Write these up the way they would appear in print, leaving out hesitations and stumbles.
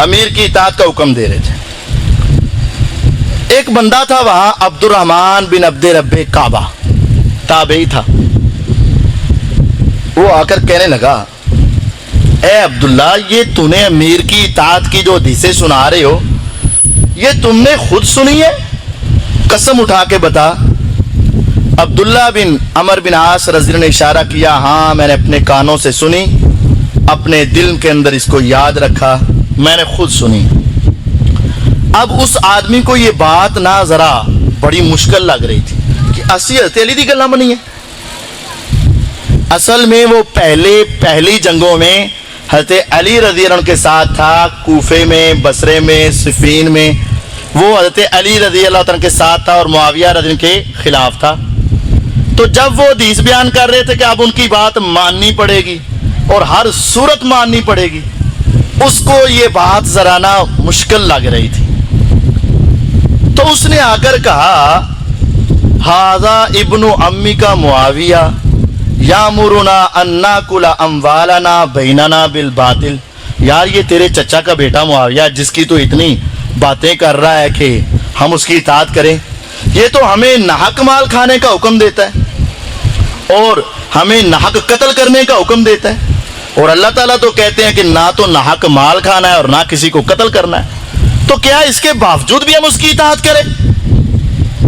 امیر کی اطاعت کا حکم دے رہے تھے. ایک بندہ تھا وہاں عبد الرحمن بن عبد رب کعبہ، تابعی تھا. وہ آ کر کہنے لگا اے عبداللہ، یہ تو نے امیر کی اطاعت کی جو حدیثیں سنا رہے ہو یہ تم نے خود سنی ہے؟ قسم اٹھا کے بتا. عبداللہ بن عمر بن عاص رضی اللہ نے اشارہ کیا، ہاں میں نے اپنے کانوں سے سنی، اپنے دل کے اندر اس کو یاد رکھا، میں نے خود سنی. اب اس آدمی کو یہ بات نہ ذرا بڑی مشکل لگ رہی تھی کہ اسی حضرت علی دی گلاں بنی ہے. اصل میں وہ پہلی جنگوں میں حضرت علی رضی اللہ عنہ کے ساتھ تھا، کوفے میں، بصرے میں، صفین میں. وہ حضرت علی رضی اللہ عنہ کے ساتھ تھا اور معاویہ رضی اللہ عنہ کے خلاف تھا. تو جب وہ حدیث بیان کر رہے تھے کہ اب ان کی بات ماننی پڑے گی اور ہر صورت ماننی پڑے گی، اس کو یہ بات ذرا نا مشکل لگ رہی تھی. تو اس نے آ کر کہا ھذا ابن امی کا معاویہ یامرنا ان ناکل اموالنا بیننا بالباطل. یار یہ تیرے چچا کا بیٹا معاویہ جس کی تو اتنی باتیں کر رہا ہے کہ ہم اس کی اطاعت کریں، یہ تو ہمیں ناحق مال کھانے کا حکم دیتا ہے اور ہمیں ناحق قتل کرنے کا حکم دیتا ہے. اور اللہ تعالیٰ تو کہتے ہیں کہ نہ تو ناحق مال کھانا ہے اور نہ کسی کو قتل کرنا ہے. تو کیا اس کے باوجود بھی ہم اس کی اطاعت کریں؟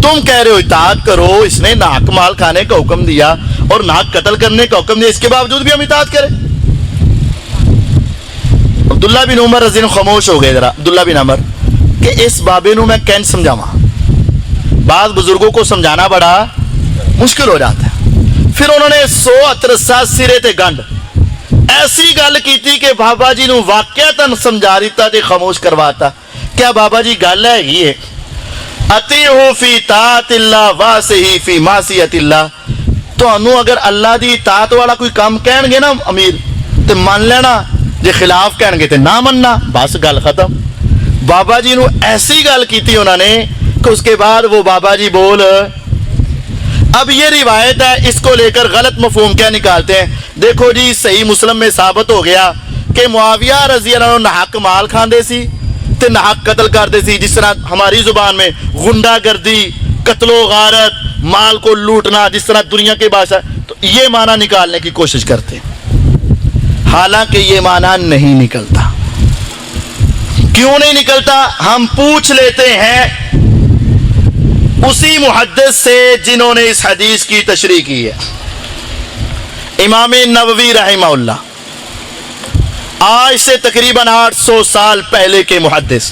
تم کہہ رہے ہو اطاعت کرو، اس نے ناحق مال کھانے کا حکم دیا اور ناحق قتل کرنے کا حکم دیا، اس کے باوجود بھی ہم اطاعت کریں؟ عبداللہ بن عمر رضی اللہ عنہ خاموش ہو گئے ذرا. عبداللہ بن عمر کہ اس بابے نو میں کین سمجھاواں، بعض بزرگوں کو سمجھانا بڑا مشکل ہو جاتا ہے. پھر انہوں نے 100 اترسا سرے تے گنڈ ایسی گل کی تھی کہ بابا جی نو واقعتاً سمجھا دیتا تے خاموش کرواتا. کیا بابا جی گل ہے یہ اطیعوا فی طاعت اللہ واسہی فی معصیت اللہ. تانوں اگر اللہ دی اطاعت والا کوئی کام کہن گے نا امیر تے مان لینا، جے خلاف کہن گے تے نہ مننا، بس گل ختم. بابا جی نو ایسی گل کی تھی انہوں نے کہ اس کے بعد وہ بابا جی بول. اب یہ روایت ہے، اس کو لے کر غلط مفہوم کیا نکالتے ہیں. دیکھو جی صحیح مسلم میں ثابت ہو گیا کہ معاویہ رضی اللہ عنہ ناحق مال کھاندے سی تے ناحق قتل کردے سی. جس طرح ہماری زبان میں غنڈہ گردی، قتل و غارت، مال کو لوٹنا، جس طرح دنیا کے بادشاہ، تو یہ معنی نکالنے کی کوشش کرتے ہیں، حالانکہ یہ معنی نہیں نکلتا. کیوں نہیں نکلتا؟ ہم پوچھ لیتے ہیں اسی محدث سے جنہوں نے اس حدیث کی تشریح کی ہے، امام نووی رحمہ اللہ، آج سے تقریباً 800 سال پہلے کے محدث.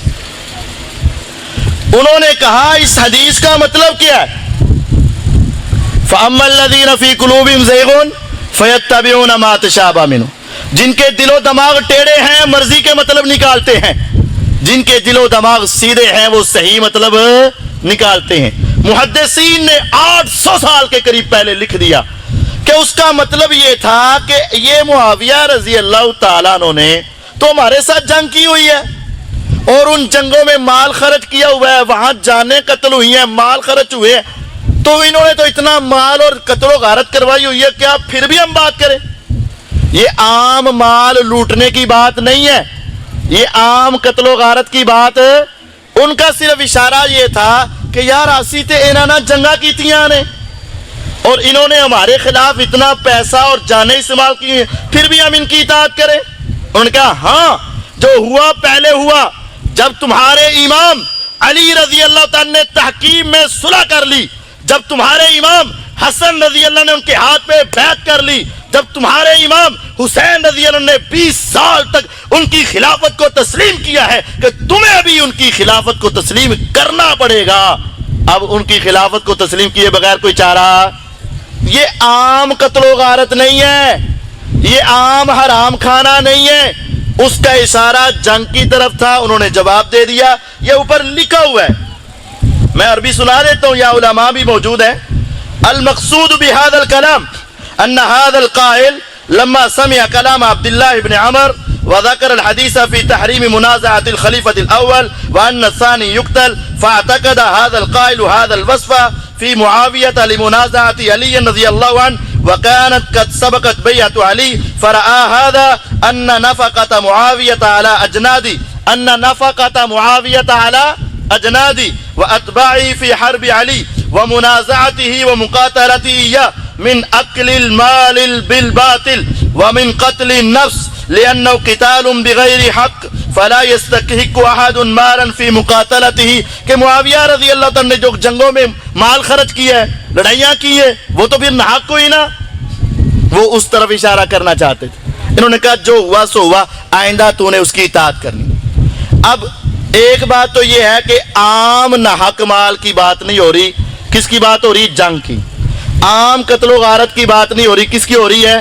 انہوں نے کہا اس حدیث کا مطلب کیا ہے؟ فَأَمَّا الَّذِينَ فِي قُلُوبِهِمْ زَيْغٌ فَيَتَّبِعُونَ مَا تَشَابَهَ مِنْهُ. جن کے دل و دماغ ٹیڑے ہیں مرضی کے مطلب نکالتے ہیں، جن کے دل و دماغ سیدھے ہیں وہ صحیح مطلب نکالتے ہیں. محدثین نے 800 سال کے قریب پہلے لکھ دیا کہ اس کا مطلب یہ تھا کہ یہ معاویہ رضی اللہ تعالیٰ عنہ نے تو ہمارے ساتھ جنگ کی ہوئی ہے اور ان جنگوں میں مال خرچ کیا ہوا ہے، وہاں جانیں قتل ہوئی ہیں، مال خرچ ہوئے ہیں، تو انہوں نے تو اتنا مال اور قتل و غارت کروائی ہوئی ہے، کیا پھر بھی ہم بات کریں؟ یہ عام مال لوٹنے کی بات نہیں ہے، یہ عام قتل و غارت کی بات. ان کا صرف اشارہ یہ تھا کہ یار اسی تے انہاں نہ جنگاں کیتیاں نے اور انہوں نے ہمارے خلاف اتنا پیسہ اور جانیں استعمال کی ہیں، پھر بھی ہم ان کی اطاعت کریں. انہوں نے کہا ہاں جو ہوا پہلے ہوا، جب تمہارے امام علی رضی اللہ تعالیٰ نے تحکیم میں صلح کر لی، جب تمہارے امام حسن رضی اللہ نے ان کے ہاتھ پہ بیعت کر لی، جب تمہارے امام حسین رضی اللہ نے 20 سال تک ان کی خلافت کو تسلیم کیا ہے کہ تمہیں ابھی ان کی خلافت کو تسلیم کرنا پڑے گا. اب ان کی خلافت کو تسلیم کیے بغیر کوئی چارہ. یہ عام قتل و غارت نہیں ہے، یہ عام حرام کھانا نہیں ہے. اس کا اشارہ جنگ کی طرف تھا، انہوں نے جواب دے دیا. یہ اوپر لکھا ہوا ہے، میں عربی سنا دیتا ہوں، یا علماء بھی موجود ہیں. المقصود بهذا الكلام ان هذا القائل لما سمع كلام عبد الله بن عمر وذكر الحديث في تحريم منازعة الخليفة الأول وأن الثاني يقتل فاعتقد هذا القائل هذا الوصف في معاوية لمنازعة علي رضي الله عنه وكانت قد سبقت بيعة علي فرأى هذا أن نفقة معاوية على أجناد أن نفقة معاوية على أجنادي وأتباعه في حرب علي ومنازعته ومقاتلته إياه من أكل المال بالباطل ومن قتل النفس لأنه قتال بغير حق فلا يستحق أحد مالا في مقاتلته کہ معاویہ رضی اللہ تعالیٰ نے جو جنگوں میں مال خرچ کیا ہے، لڑائیاں کی ہے، وہ تو پھر ناحق کوئی نا، وہ اس طرف اشارہ کرنا چاہتے تھے۔ انہوں نے کہا جو ہوا سو ہوا، آئندہ تو نے اس کی اطاعت کرنی۔ اب ایک بات تو یہ ہے کہ عام ناحق مال کی بات نہیں ہو رہی، کس کی بات ہو رہی؟ جنگ کی۔ عام قتل و غارت کی بات نہیں ہو رہی، کس کی ہو رہی ہے؟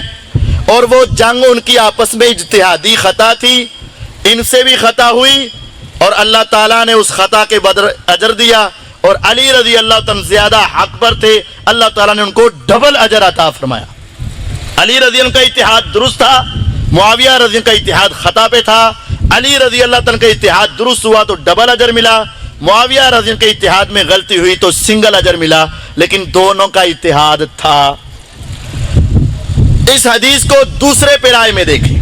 اور وہ جنگ ان کی آپس میں اجتہادی خطا تھی، ان سے بھی خطا ہوئی اور اللہ تعالیٰ نے اس خطا کے بدر اجر دیا، اور علی رضی اللہ تعالیٰ زیادہ حق پر تھے، اللہ تعالیٰ نے ان کو ڈبل اجر عطا فرمایا۔ علی رضی اللہ کا اتحاد درست تھا، معاویہ رضی اللہ کا اتحاد خطا پہ تھا۔ علی رضی اللہ تعالیٰ کا اتحاد درست ہوا تو ڈبل اجر ملا، معاویہ رضی اللہ کے اتحاد میں غلطی ہوئی تو سنگل اجر ملا، لیکن دونوں کا اتحاد تھا۔ اس حدیث کو دوسرے پیرائے میں دیکھیں،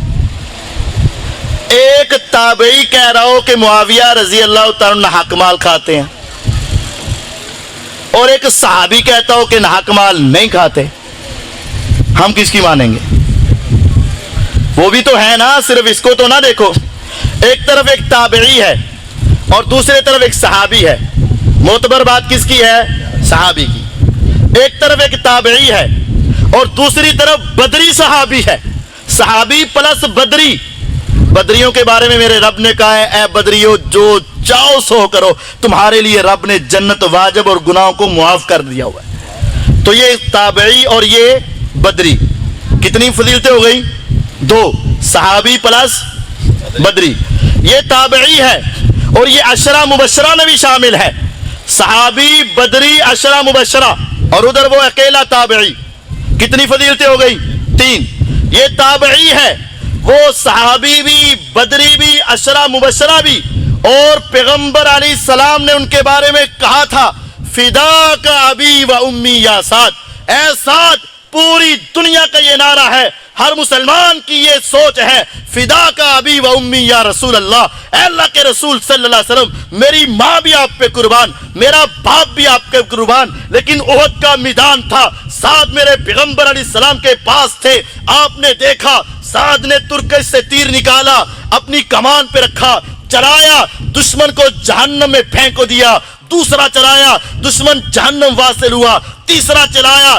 ایک تابعی کہہ رہا ہو کہ معاویہ رضی اللہ تعالیٰ ناحق مال کھاتے ہیں، اور ایک صحابی کہتا ہو کہ ناحق مال نہیں کھاتے، ہم کس کی مانیں گے؟ وہ بھی تو ہے نا، صرف اس کو تو نہ دیکھو۔ ایک طرف ایک تابعی ہے اور دوسرے طرف ایک صحابی ہے، معتبر بات کس کی ہے؟ صحابی کی۔ ایک طرف ایک تابعی ہے اور دوسری طرف بدری صحابی ہے، صحابی پلس بدری۔ بدریوں کے بارے میں میرے رب نے کہا ہے اے بدریو جو چاہو سو کرو، تمہارے لیے رب نے جنت واجب اور گناہوں کو معاف کر دیا ہوا ہے۔ تو یہ تابعی اور یہ بدری، کتنی فضیلتیں ہو گئی؟ دو، صحابی پلس بدری۔ یہ تابعی ہے اور یہ عشرہ مبشرہ میں بھی شامل ہے، صحابی بدری عشرہ مبشرہ، اور ادھر وہ اکیلا تابعی۔ کتنی فضیلتیں ہو گئی؟ تین۔ یہ تابعی ہے، وہ صحابی بھی، بدری بھی، عشرہ مبشرہ بھی، اور پیغمبر علیہ السلام نے ان کے بارے میں کہا تھا فداک ابی و امی یا سعد، اے سعد، پوری دنیا کا یہ نعرہ ہے، ہر مسلمان کی یہ سوچ ہے، فداک ابی و امی یا رسول اللہ، اے اللہ کے رسول صلی اللہ علیہ وسلم، میری ماں بھی آپ پہ قربان، میرا باپ بھی آپ کے قربان۔ لیکن احد کا میدان تھا، سعد میرے پیغمبر علیہ السلام کے پاس تھے، آپ نے دیکھا سعد نے ترکش سے تیر نکالا، اپنی کمان پہ رکھا، چلایا، دشمن کو جہنم میں پھینک دیا، دوسرا چلایا، دشمن جہنم واصل ہوا، تیسرا چلایا،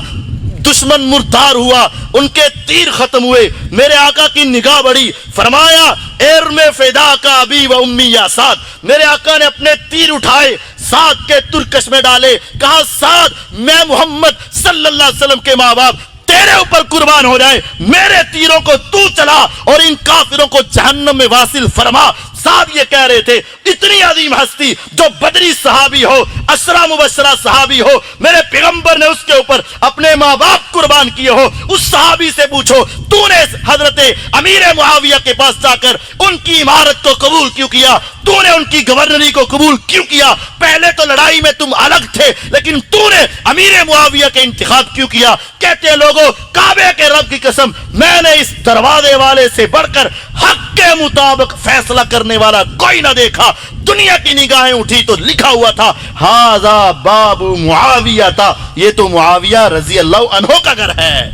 دشمن مردار ہوا، ان کے تیر ختم ہوئے۔ میرے آقا کی نگاہ بڑھی، فرمایا ارم فداک ابی و امی یا سعد، میرے آقا نے اپنے تیر اٹھائے، سعد کے ترکش میں ڈالے، کہا سعد میں محمد صلی اللہ علیہ وسلم کے ماں باپ تیرے اوپر قربان ہو جائے، میرے تیروں کو تو چلا اور ان کافروں کو جہنم میں واصل فرما۔ سعد یہ کہہ رہے تھے اتنی عظیم ہستی جو بدری صحابی ہو، عشرہ مبشرہ صحابی ہو، میرے پیغمبر نے اس کے اوپر اپنے ماں باپ قربان کیے ہو، اس صحابی سے پوچھو تو نے حضرت امیر معاویہ کے پاس جا کر ان کی عمارت کو قبول کیوں کیا؟ تو نے ان کی گورنری کو قبول کیوں کیا؟ پہلے تو لڑائی میں تم الگ تھے، لیکن تو نے امیر معاویہ کے انتخاب کیوں کیا؟ کہتے ہیں لوگوں کعبے کے رب کی قسم، میں نے اس دروازے والے سے بڑھ کر حق کے مطابق فیصلہ کرنے والا کوئی نہ دیکھا۔ دنیا کی نگاہیں اٹھی تو لکھا ہوا تھا ھذا باب معاویہ تھا، یہ تو معاویہ رضی اللہ عنہ کا گھر ہے۔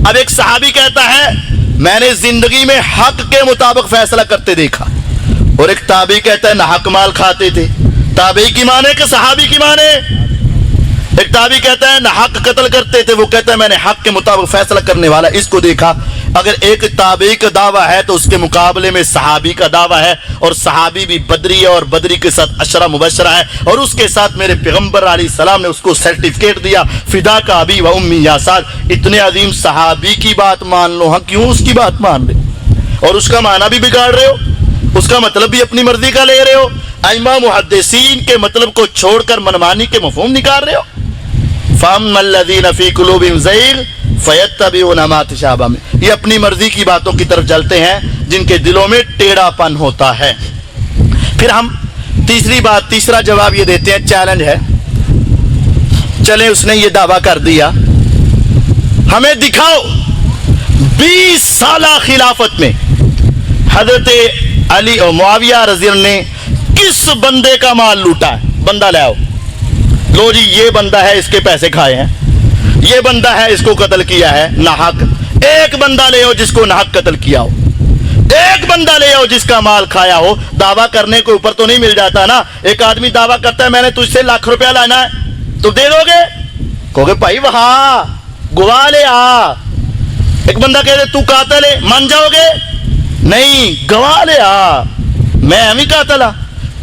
اب ایک صحابی کہتا ہے میں نے زندگی میں حق کے مطابق فیصلہ کرتے دیکھا، اور ایک تابعی کہتا ہے ناحق مال کھاتے تھے۔ تابعی کی مانے کہ صحابی کی مانے؟ ایک تابعی کہتا ہے ناحق قتل کرتے تھے، وہ کہتا ہے میں نے حق کے مطابق فیصلہ کرنے والا اس کو دیکھا۔ اگر ایک تابعی کا دعویٰ ہے تو اس کے مقابلے میں صحابی کا دعویٰ ہے، اور صحابی بھی بدری ہے اور بدری کے ساتھ عشرہ مبشرہ ہے، اور اس کے ساتھ میرے پیغمبر علیہ السلام نے اس کو سرٹیفکیٹ دیا فداک ابی و امی یا سعد۔ اتنے عظیم صحابی کی بات مان لو، ہاں کیوں اس کی بات مان رہے اور اس کا معنی بھی بگاڑ رہے ہو، اس کا مطلب بھی اپنی مرضی کا لے رہے ہو، ائمہ محدثین کے مطلب کو چھوڑ کر منمانی کے مفہوم نکال رہے ہو۔ فَأَمَّا الَّذِينَ فِي قُلُوبِهِمْ زَيْغٌ فَيَتَّبِعُونَ مَا تَشَابَهَ مِنْهُ، یہ اپنی مرضی کی باتوں کی طرف چلتے ہیں جن کے دلوں میں ٹیڑھا پن ہوتا ہے۔ پھر ہم تیسری بات، تیسرا جواب یہ دیتے ہیں، چیلنج ہے، چلیں اس نے یہ دعویٰ کر دیا، ہمیں دکھاؤ 20 سالہ خلافت میں حضرت علی اور معاویہ رضی اللہ نے کس بندے کا مال لوٹا ہے؟ بندہ لے آؤ، لو جی یہ بندہ ہے، اس کے پیسے کھائے ہیں، یہ بندہ ہے اس کو قتل کیا ہے ناحق۔ ایک بندہ لے آؤ جس کو ناحق قتل کیا ہو، ایک بندہ لے آؤ جس کا مال کھایا ہو۔ دعویٰ کرنے کے اوپر تو نہیں مل جاتا نا۔ ایک آدمی دعویٰ کرتا ہے میں نے تجھ سے ₹1,00,000 لانا ہے، تو دے دو گے؟ کہو گے بھائی وہاں گواہ لے آ۔ ایک بندہ کہہ دے تو قاتل ہے، مان جاؤ گے؟ نہیں، گواہ لے آ، میں ہی قاتل ہوں۔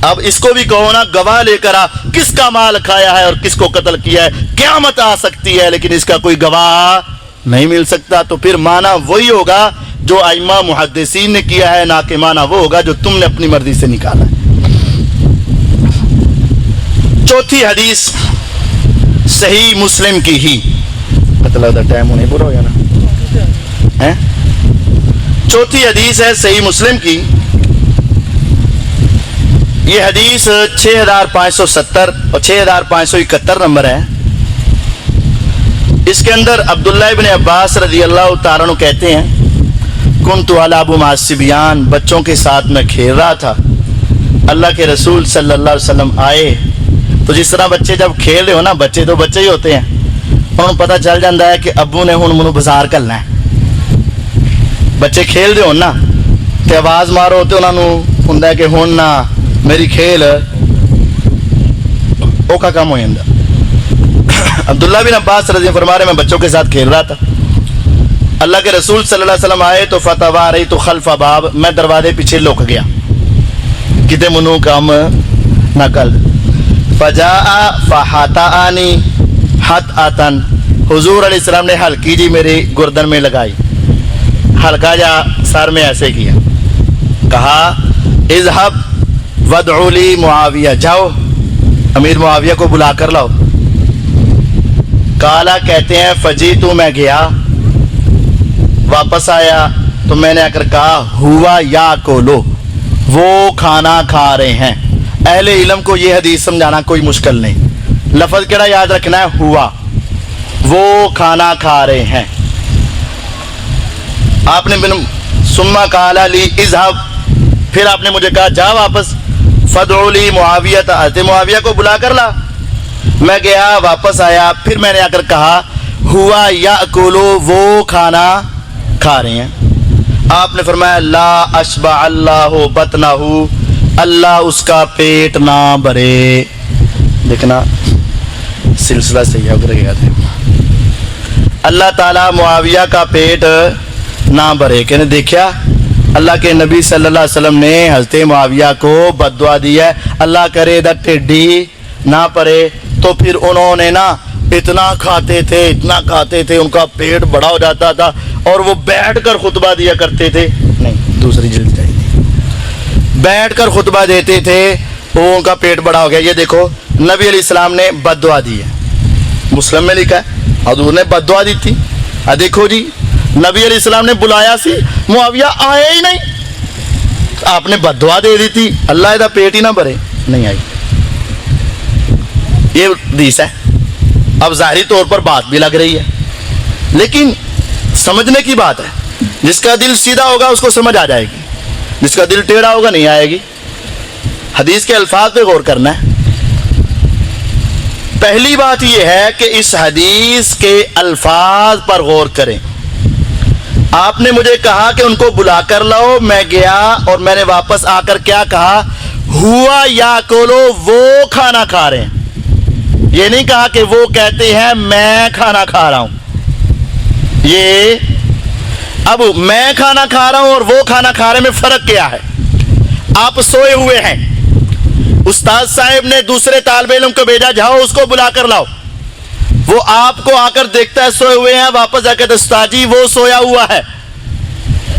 اب اس کو بھی کہو نا گواہ لے کر آ، کس کا مال کھایا ہے اور کس کو قتل کیا ہے۔ قیامت آ سکتی ہے لیکن اس کا کوئی گواہ نہیں مل سکتا، تو پھر معنی وہی ہوگا جو ائمہ محدثین نے کیا ہے، نہ کہ معنی وہ ہوگا جو تم نے اپنی مرضی سے نکالا ہے۔ چوتھی حدیث صحیح مسلم کی ہی، پتہ لگتا ٹائم ہونے پورا ہو گیا نا۔ چوتھی حدیث ہے صحیح مسلم کی، یہ حدیث 6570 اور 6571 نمبر ہے۔ اس کے اندر عبداللہ ابن عباس رضی اللہ تعالیٰ عنہ کہتے ہیں کنت العب مع الصبیان، بچوں کے ساتھ میں کھیل رہا تھا، اللہ کے رسول صلی اللہ علیہ وسلم آئے۔ تو جس طرح بچے جب کھیل رہے ہو نا، بچے تو بچے ہی ہوتے ہیں، انہوں پتہ چل جاتا ہے کہ ابو نے ہن منو بازار کرنا ہے۔ بچے کھیل رہے ہو نا تے آواز مارو تو انہوں نے ہوندا ہے کہ ہن نہ میری کھیل اوکھا کام ہو جاتا۔ عبداللہ بن عباس رضی اللہ فرما رہے میں بچوں کے ساتھ کھیل رہا تھا، اللہ کے رسول صلی اللہ علیہ وسلم آئے تو فتواريت خلف باب، میں دروازے پیچھے لک گیا کتے منو کام نہ کل۔ فجاء فحتانی حتعتن، حضور علیہ السلام نے ہلکی جی میری گردن میں لگائی، ہلکا جا سر میں ایسے کیا، کہا اذهب وادعوا لی معاویہ، جاؤ امیر معاویہ کو بلا کر لاؤ۔ کالا کہتے ہیں فجیتو، میں گیا، واپس آیا تو میں نے آ کر کہا ہوا یا کولو، وہ کھانا کھا رہے ہیں۔ اہل علم کو یہ حدیث سمجھانا کوئی مشکل نہیں، لفظ کیڑا یاد رکھنا ہے، ہوا، وہ کھانا کھا رہے ہیں۔ آپ نے ثم قال لی اذهب، پھر آپ نے مجھے کہا جا واپس، فادعوا لی معاویہ، معاویہ کو بلا کر لا۔ میں گیا، واپس آیا، پھر میں نے آ کر کہا ہوا یاکلو، وہ کھانا کھا رہے ہیں۔ آپ نے فرمایا لا اشبع اللہ بطنہ، اللہ اس کا پیٹ نہ بھرے۔ دیکھنا سلسلہ صحیح ہو کر گیا تھا، اللہ تعالیٰ معاویہ کا پیٹ نہ بھرے۔ کہ نے دیکھا اللہ کے نبی صلی اللہ علیہ وسلم نے حضرت معاویہ کو بد دعا دی ہے، اللہ کرے ادھر ٹھڈی نہ پڑے۔ تو پھر انہوں نے نا اتنا کھاتے تھے، اتنا کھاتے تھے، ان کا پیٹ بڑا ہو جاتا تھا اور وہ بیٹھ کر خطبہ دیا کرتے تھے، نہیں دوسری جلد چاہیے، بیٹھ کر خطبہ دیتے تھے، وہ ان کا پیٹ بڑا ہو گیا۔ یہ دیکھو نبی علیہ السلام نے بد دعا دی ہے، مسلم میں لکھا ہے حضور نے بد دعا دی تھی۔ دیکھو جی نبی علیہ السلام نے بلایا سی، معاویہ آئے ہی نہیں، آپ نے بد دعا دے دی تھی، اللہ ادھا پیٹ ہی نہ بھرے، نہیں آئی۔ یہ حدیث ہے۔ اب ظاہری طور پر بات بھی لگ رہی ہے لیکن سمجھنے کی بات ہے، جس کا دل سیدھا ہوگا اس کو سمجھ آ جائے گی، جس کا دل ٹیڑھا ہوگا نہیں آئے گی۔ حدیث کے الفاظ پہ غور کرنا ہے۔ پہلی بات یہ ہے کہ اس حدیث کے الفاظ پر غور کریں۔ آپ نے مجھے کہا کہ ان کو بلا کر لاؤ، میں گیا اور میں نے واپس آ کر کیا کہا، ہوا یا کولو، وہ کھانا کھا رہے ہیں۔ یہ نہیں کہا کہ وہ کہتے ہیں میں کھانا کھا رہا ہوں۔ یہ اب میں کھانا کھا رہا ہوں اور وہ کھانا کھا رہے میں فرق کیا ہے؟ آپ سوئے ہوئے ہیں، استاد صاحب نے دوسرے طالب علم کو بھیجا جاؤ اس کو بلا کر لاؤ، وہ آپ کو آ کر دیکھتا ہے سوئے ہوئے ہیں، واپس آ کے استاد جی وہ سویا ہوا ہے،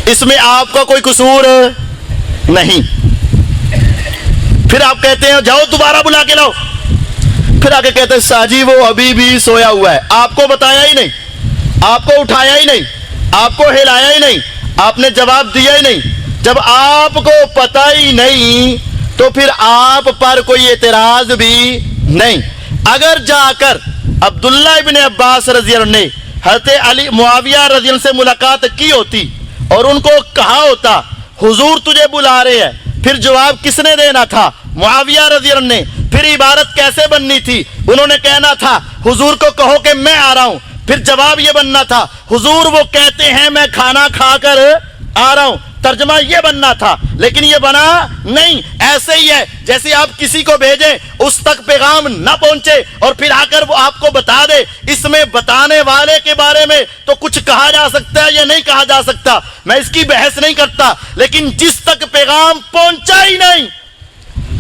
اس میں آپ کا کوئی قصور نہیں۔ پھر آپ کہتے ہیں جاؤ دوبارہ بلا کے لاؤ، پھر آ کے کہتے ہیں ساجی وہ ابھی بھی سویا ہوا ہے، آپ کو بتایا ہی نہیں، آپ کو اٹھایا ہی نہیں، آپ کو ہلایا ہی نہیں، آپ نے جواب دیا ہی نہیں۔ جب آپ کو پتہ ہی نہیں تو پھر آپ پر کوئی اعتراض بھی نہیں۔ اگر جا کر عبداللہ ابن عباس رضی اللہ عنہ نے حضرت علی معاویہ رضی اللہ عنہ سے ملاقات کی ہوتی اور ان کو کہا ہوتا حضور تجھے بلا رہے ہیں، پھر جواب کس نے دینا تھا؟ معاویہ رضی اللہ عنہ نے۔ پھر عبارت کیسے بننی تھی؟ انہوں نے کہنا تھا حضور کو کہو کہ میں آ رہا ہوں، پھر جواب یہ بننا تھا حضور وہ کہتے ہیں میں کھانا کھا کر آ رہا ہوں، ترجمہ یہ بننا تھا، لیکن یہ بنا نہیں۔ ایسے ہی ہے جیسے آپ کسی کو بھیجیں، اس تک پیغام نہ پہنچے اور پھر آ کر وہ آپ کو بتا دے، اس میں بتانے والے کے بارے میں تو کچھ کہا جا سکتا ہے یا نہیں کہا جا سکتا، میں اس کی بحث نہیں کرتا، لیکن جس تک پیغام پہنچا ہی نہیں،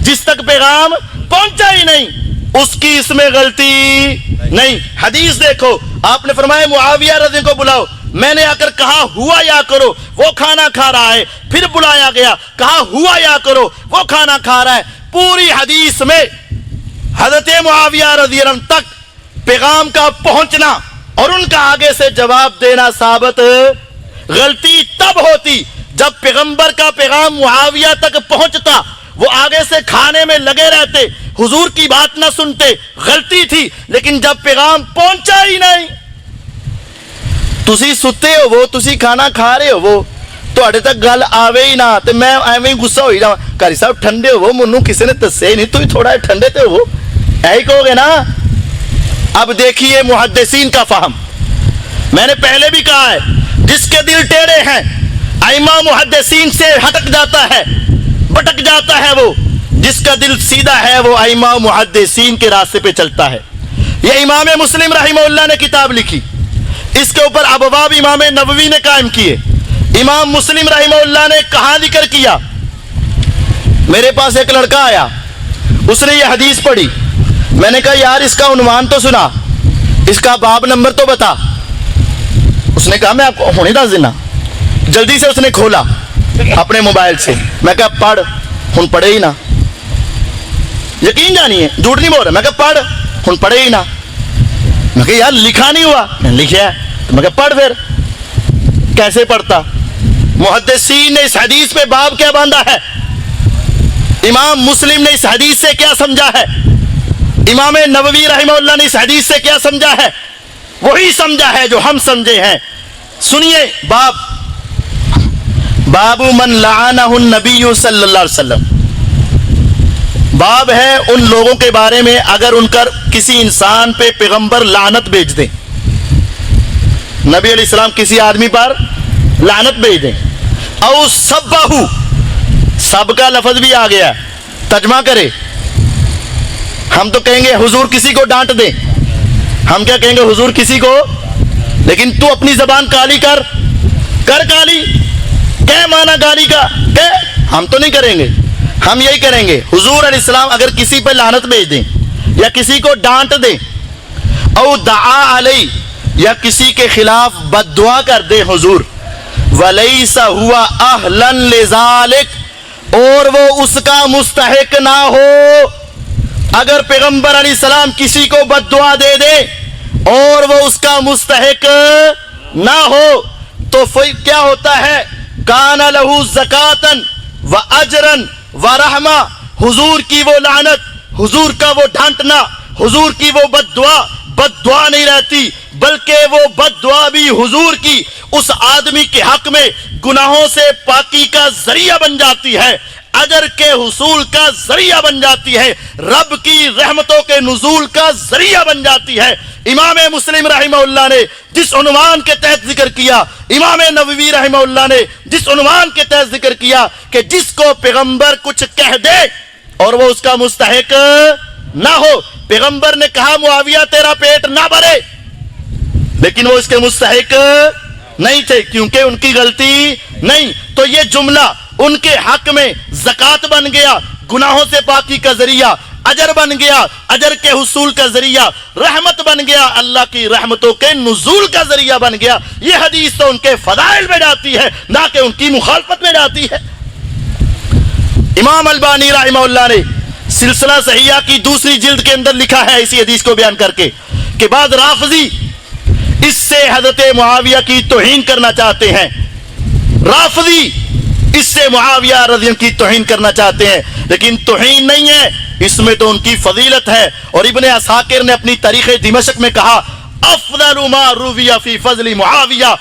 جس تک پیغام پہنچا ہی نہیں، اس کی اس میں غلطی نہیں۔ حدیث دیکھو، آپ نے فرمایا معاویہ رضی اللہ عنہ کو بلاؤ، میں نے آ کر کہا ہوا یا کرو، وہ کھانا کھا رہا ہے، پھر بلایا گیا، کہا ہوا یا کرو، وہ کھانا کھا رہا ہے۔ پوری حدیث میں حضرت معاویہ رضی اللہ عنہ تک پیغام کا پہنچنا اور ان کا آگے سے جواب دینا ثابت، غلطی تب ہوتی جب پیغمبر کا پیغام معاویہ تک پہنچتا، وہ آگے سے کھانے میں لگے رہتے، حضور کی بات نہ سنتے، غلطی تھی، لیکن جب پیغام پہنچا ہی نہیں، تسی ستے ہو وہ، تسی کھانا کھا رہے ہو وہ، تواڈے تک گل آوے ہی نہ تے میں ایویں غصہ ہوئی جاواں، قاری صاحب ٹھنڈے ہو، منوں کسی نے دسے ہی نہیں، تو تھوڑا ٹھنڈے تے ہو، ایہی کہو گے نا۔ اب دیکھیے محدثین کا فہم، میں نے پہلے بھی کہا ہے جس کے دل ٹیڑے ہیں ائمہ محدثین سے ہٹک جاتا ہے، بٹک جاتا ہے، وہ جس کا دل سیدھا ہے وہ ائمہ محدثین کے راستے پہ چلتا ہے۔ یہ امام مسلم رحمہ اللہ نے کتاب لکھی، اس کے اوپر ابواب امام نووی نے قائم کیے۔ امام مسلم رحمہ اللہ نے کہاں ذکر کیا؟ میرے پاس ایک لڑکا آیا، اس نے یہ حدیث پڑھی، میں نے کہا یار اس کا عنوان تو سنا، اس کا باب نمبر تو بتا۔ اس نے کہا میں آپ کو ہونے دس دینا۔ جلدی سے اس نے کھولا اپنے موبائل سے، میں کہا پڑھ، ہن پڑھے ہی نہ، یقین جانیے جھوٹ نہیں بول رہا، میں کہا پڑھ، ہن پڑھے ہی نہ۔ میں کہا یار لکھا نہیں ہوا، میں نے لکھا ہے، تو میں کہا پڑھ پھر۔ کیسے پڑھتا؟ محدثین نے اس حدیث پہ باب کیا باندھا ہے، امام مسلم نے اس حدیث سے کیا سمجھا ہے، امام نووی رحمہ اللہ نے اس حدیث سے کیا سمجھا ہے، وہی سمجھا ہے جو ہم سمجھے ہیں۔ سنیے باب، باب من لعنہ النبی صلی اللہ علیہ وسلم، باب ہے ان لوگوں کے بارے میں اگر ان کا کسی انسان پہ پیغمبر لعنت بھیج دیں، نبی علیہ السلام کسی آدمی پر لعنت بھیج دیں، او سبہ، سب کا لفظ بھی آ گیا، ترجمہ کرے، ہم تو کہیں گے حضور کسی کو ڈانٹ دیں، ہم کیا کہیں گے حضور کسی کو، لیکن تو اپنی زبان کالی کر کالی، کیا معنی گالی کا، کہ ہم تو نہیں کریں گے، ہم یہی کریں گے حضور علیہ السلام اگر کسی پہ لعنت بھیج دیں یا کسی کو ڈانٹ دیں، او دعا علی، یا کسی کے خلاف بد دعا کر دیں حضور، ولیس ہوا اہلا لذالک، اور وہ اس کا مستحق نہ ہو۔ اگر پیغمبر علیہ السلام کسی کو بد دعا دے دے اور وہ اس کا مستحق نہ ہو تو پھر کیا ہوتا ہے، کان لہو زکاتن و اجرن و رحمہ، حضور کی وہ لعنت، حضور کا وہ ڈانٹنا، حضور کی وہ بد دعا نہیں رہتی، بلکہ وہ بد دعا بھی حضور کی اس آدمی کے حق میں گناہوں سے پاکی کا ذریعہ بن جاتی ہے، اجر کے حصول کا ذریعہ بن جاتی ہے، رب کی رحمتوں کے نزول کا ذریعہ بن جاتی ہے۔ امام مسلم رحمہ اللہ نے جس عنوان کے تحت ذکر کیا، امام نووی رحمہ اللہ نے جس عنوان کے تحت ذکر کیا کہ جس کو پیغمبر کچھ کہہ دے اور وہ اس کا مستحق نہ ہو، پیغمبر نے کہا معاویہ تیرا پیٹ نہ بھرے، لیکن وہ اس کے مستحق نہیں تھے کیونکہ ان کی غلطی نہیں، تو یہ جملہ ان کے حق میں زکات بن گیا، گناہوں سے پاکی کا ذریعہ، اجر بن گیا، اجر کے حصول کا ذریعہ، رحمت بن گیا، اللہ کی رحمتوں کے نزول کا ذریعہ بن گیا۔ یہ حدیث تو ان کے فضائل میں جاتی ہے نہ کہ ان کی مخالفت میں جاتی ہے۔ امام البانی رحمہ اللہ نے سلسلہ صحیحہ کی دوسری جلد کے اندر لکھا ہے اسی حدیث کو بیان کر کے کہ بعض رافضی اس سے حضرت معاویہ کی توہین کرنا چاہتے ہیں، رافضی اس سے معاویہ رضی اللہ عنہ کی توہین کرنا چاہتے ہیں، لیکن توہین نہیں ہے، اس میں تو ان کی فضیلت ہے۔ اور ابن عساکر نے اپنی تاریخ دمشق میں کہا افضل ما روی فی فضل معاویہ،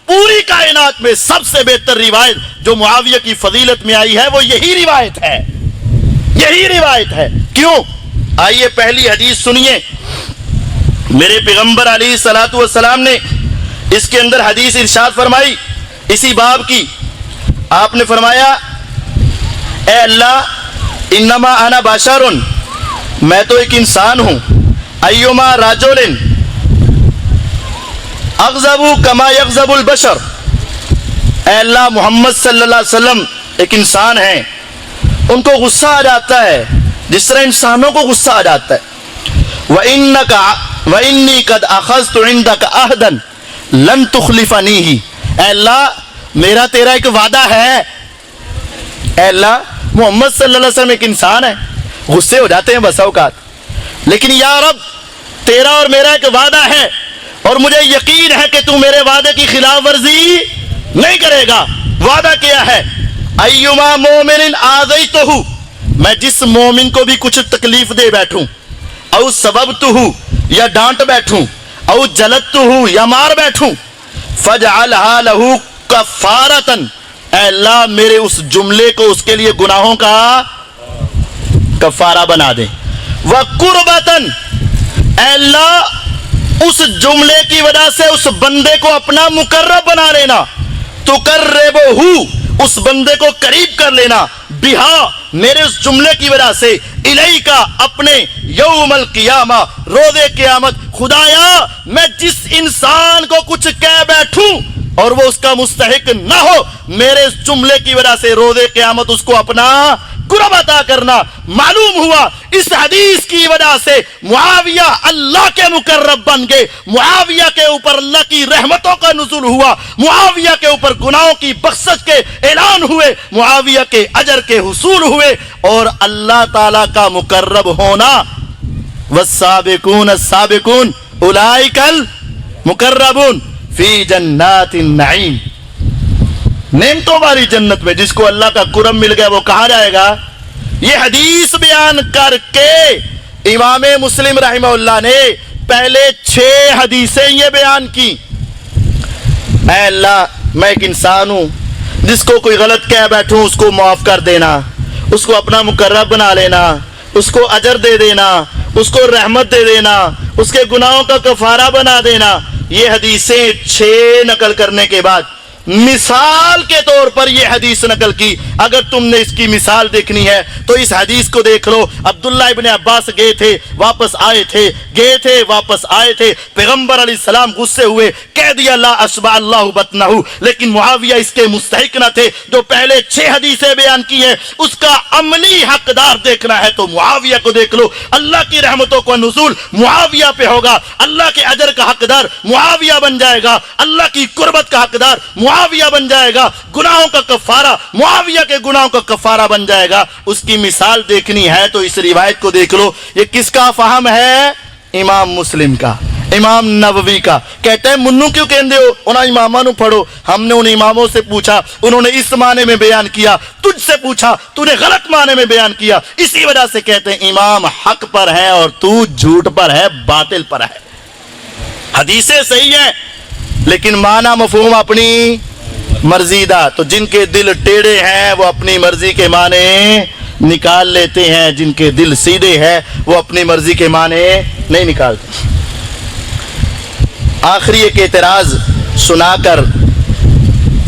پوری کائنات میں سب سے بہتر روایت جو معاویہ کی فضیلت میں آئی ہے وہ یہی روایت ہے، یہی روایت ہے۔ کیوں؟ آئیے پہلی حدیث سنیے۔ میرے پیغمبر علیہ الصلوۃ والسلام نے اس کے اندر حدیث ارشاد فرمائی اسی باب کی۔ آپ نے فرمایا اے اللہ انما انا بشر، میں تو ایک انسان ہوں، ایما رجل اغضب کما یغضب البشر، اے اللہ محمد صلی اللہ علیہ وسلم ایک انسان ہیں، ان کو غصہ آ جاتا ہے جس طرح انسانوں کو غصہ آ جاتا ہے۔ وَإِنِّي قَدْ أَخَذْتُ عِنْدَكَ عَهْدًا لَن تُخْلِفَنِيهِ، اے اللہ میرا تیرا ایک وعدہ ہے۔ اے اللہ محمد صلی اللہ علیہ وسلم ایک انسان ہے، غصے ہو جاتے ہیں بس اوقات، لیکن یا رب تیرا اور میرا ایک وعدہ ہے اور مجھے یقین ہے کہ تو میرے وعدے کی خلاف ورزی نہیں کرے گا۔ وعدہ کیا ہے؟ ایما مومن آذیتہ، میں جس مومن کو بھی کچھ تکلیف دے بیٹھوں، او سببتہ یا ڈانٹ بیٹھوں، او جلدتہ یا مار بیٹھوں، فجعلھا لہ کفارۃ، اے اللہ میرے اس جملے کو اس کے لیے گناہوں کا کفارہ بنا دے۔ وقربۃ، اے اللہ اس جملے کی وجہ سے اس بندے کو اپنا مقرب بنا لینا، تقربہ اس بندے کو قریب کر لینا، بہا میرے اس جملے کی وجہ سے، الیکا اپنے، یوم القیامہ روز قیامت، خدایا میں جس انسان کو کچھ کہہ بیٹھوں اور وہ اس کا مستحق نہ ہو، میرے اس جملے کی وجہ سے روز قیامت اس کو اپنا قرب عطا کرنا۔ معلوم ہوا اس حدیث کی وجہ سے معاویہ اللہ کے مقرب بن گئے، معاویہ کے اوپر اللہ کی رحمتوں کا نزول ہوا، معاویہ کے اوپر گناہوں کی بخشش کے اعلان ہوئے، معاویہ کے اجر کے حصول ہوئے، اور اللہ تعالی کا مقرب ہونا۔ والسابقون السابقون اولئک المقربون فی جنات النعیم، نعمتوں والی جنت میں جس کو اللہ کا کرم مل گیا وہ کہاں جائے گا؟ یہ حدیث بیان کر کے امام مسلم رحمہ اللہ نے پہلے 6 حدیثیں یہ بیان کی۔ اے اللہ میں ایک انسان ہوں، جس کو کوئی غلط کہہ بیٹھوں اس کو معاف کر دینا، اس کو اپنا مقرب بنا لینا، اس کو اجر دے دینا، اس کو رحمت دے دینا، اس کے گناہوں کا کفارہ بنا دینا۔ یہ حدیثیں 6 نقل کرنے کے بعد مثال کے طور پر یہ حدیث نقل کی۔ اگر تم نے اس کی مثال دیکھنی ہے تو اس حدیث کو دیکھ لو۔ عبداللہ ابن عباس گئے تھے واپس آئے تھے، گئے تھے واپس آئے تھے، پیغمبر علیہ السلام غصے ہوئے، کہہ دیا لا اشبع اللہ بطنہ، لیکن معاویہ اس کے مستحق نہ تھے۔ جو پہلے 6 حدیثیں بیان کی ہیں اس کا عملی حقدار دیکھنا ہے تو معاویہ کو دیکھ لو۔ اللہ کی رحمتوں کا نزول معاویہ پہ ہوگا، اللہ کے اجر کا حقدار معاویہ بن جائے گا، اللہ کی قربت کا حقدار معاویہ بن جائے گا، گناہوں کا کفارہ معاویہ کے گناہوں کا کفارہ بن جائے گا۔ اس کی مثال دیکھنی ہے تو اس روایت کو دیکھ لو۔ یہ کس کا فہم ہے؟ امام مسلم کا، امام نووی کا۔ کہتے ہیں منو کیوں کہندے ہو، انہاں اماماں نو پڑھو۔ ہم نے ان اماموں سے پوچھا، انہوں نے اس معنی میں بیان کیا، تجھ سے پوچھا تو نے غلط معنی میں بیان کیا، اسی وجہ سے کہتے ہیں امام حق پر ہے اور تو جھوٹ پر ہے، باطل پر ہے۔ حدیثیں صحیح ہیں لیکن معنی مفہوم اپنی مرضی دا، تو جن کے دل ٹیڑے ہیں وہ اپنی مرضی کے معنی نکال لیتے ہیں، جن کے دل سیدھے ہیں وہ اپنی مرضی کے معنی نہیں نکالتے۔ آخری ایک اعتراض سنا کر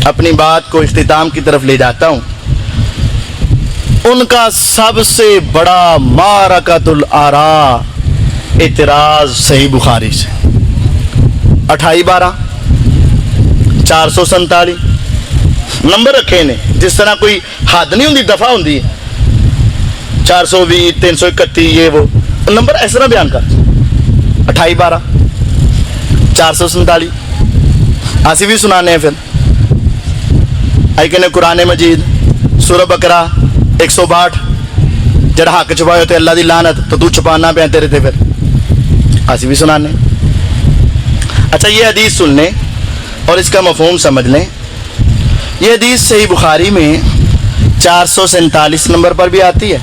اپنی بات کو اختتام کی طرف لے جاتا ہوں۔ ان کا سب سے بڑا معرکۃ الآراء اعتراض صحیح بخاری سے 2812 447 نمبر رکھے نے، جس طرح کوئی حد نہیں ہوندی، دفعہ ہوندی ہے 420 331 یہ وہ نمبر اس طرح بیان کر 2812 447 آسی بھی سنانے ہیں۔ پھر آئی کہنے قرآن مجید سورہ بقرہ 162 جڑا حق چھپائے ہوتے اللہ دی لعنت تو چھپانا پہ تیرے تھے، پھر آسی بھی سنانے۔ اچھا یہ حدیث سن لیں اور اس کا مفہوم سمجھ لیں۔ یہ حدیث صحیح بخاری میں 447 نمبر پر بھی آتی ہے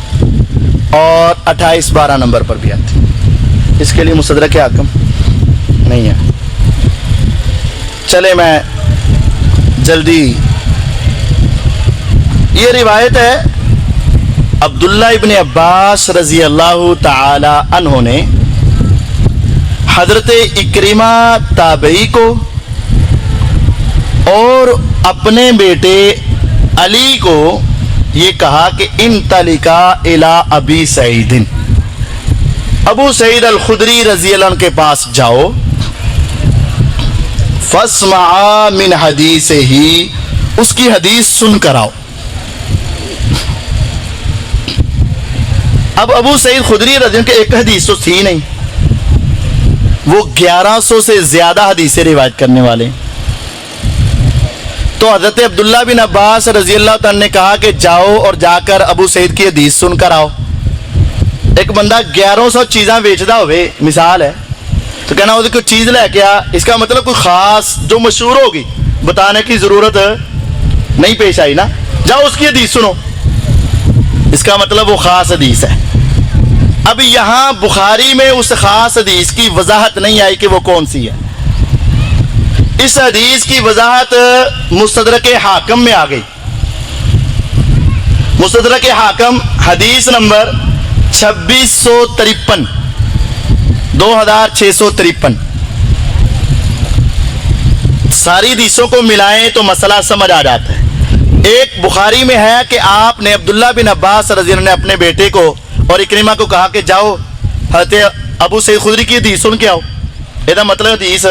اور 2812 نمبر پر بھی آتی ہے۔ اس کے لیے مستدرک حاکم نہیں ہے۔ چلے میں جلدی. یہ روایت ہے عبداللہ ابن عباس رضی اللہ تعالی عنہ نے حضرت اکرمہ تابعی کو اور اپنے بیٹے علی کو یہ کہا کہ انطلقا الی ابی سعید، ابو سعید الخدری رضی اللہ عنہ کے پاس جاؤ، فاسمعا من حدیثہ، اس کی حدیث سن کر آؤ. اب ابو سعید خدری رضی اللہ عنہ کے ایک حدیث تو تھی نہیں، وہ 1100 سے زیادہ حدیثیں روایت کرنے والے. تو حضرت عبداللہ بن عباس رضی اللہ تعالیٰ نے کہا کہ جاؤ اور جا کر ابو سعید کی حدیث سن کر آؤ. ایک بندہ 1100 چیزاں بیچتا ہوئے، مثال ہے، تو کہنا وہ کوئی چیز لے کے آ، اس کا مطلب کوئی خاص جو مشہور ہوگی بتانے کی ضرورت نہیں پیش آئی نا. جاؤ اس کی حدیث سنو، اس کا مطلب وہ خاص حدیث ہے. اب یہاں بخاری میں اس خاص حدیث کی وضاحت نہیں آئی کہ وہ کون سی ہے. اس حدیث کی وضاحت مستدرک حاکم میں آ گئی. مستدرک حاکم حدیث نمبر 2653، 2653. ساری حدیثوں کو ملائیں تو مسئلہ سمجھ آ جاتا ہے. ایک بخاری میں ہے کہ آپ نے عبداللہ بن عباس رضی اللہ عنہ نے اپنے بیٹے کو اور اکرمہ کو کہا کہ جاؤ حضرت ابو سعید خدری کی حدیث سن کے آؤ. یہ مطلب حدیث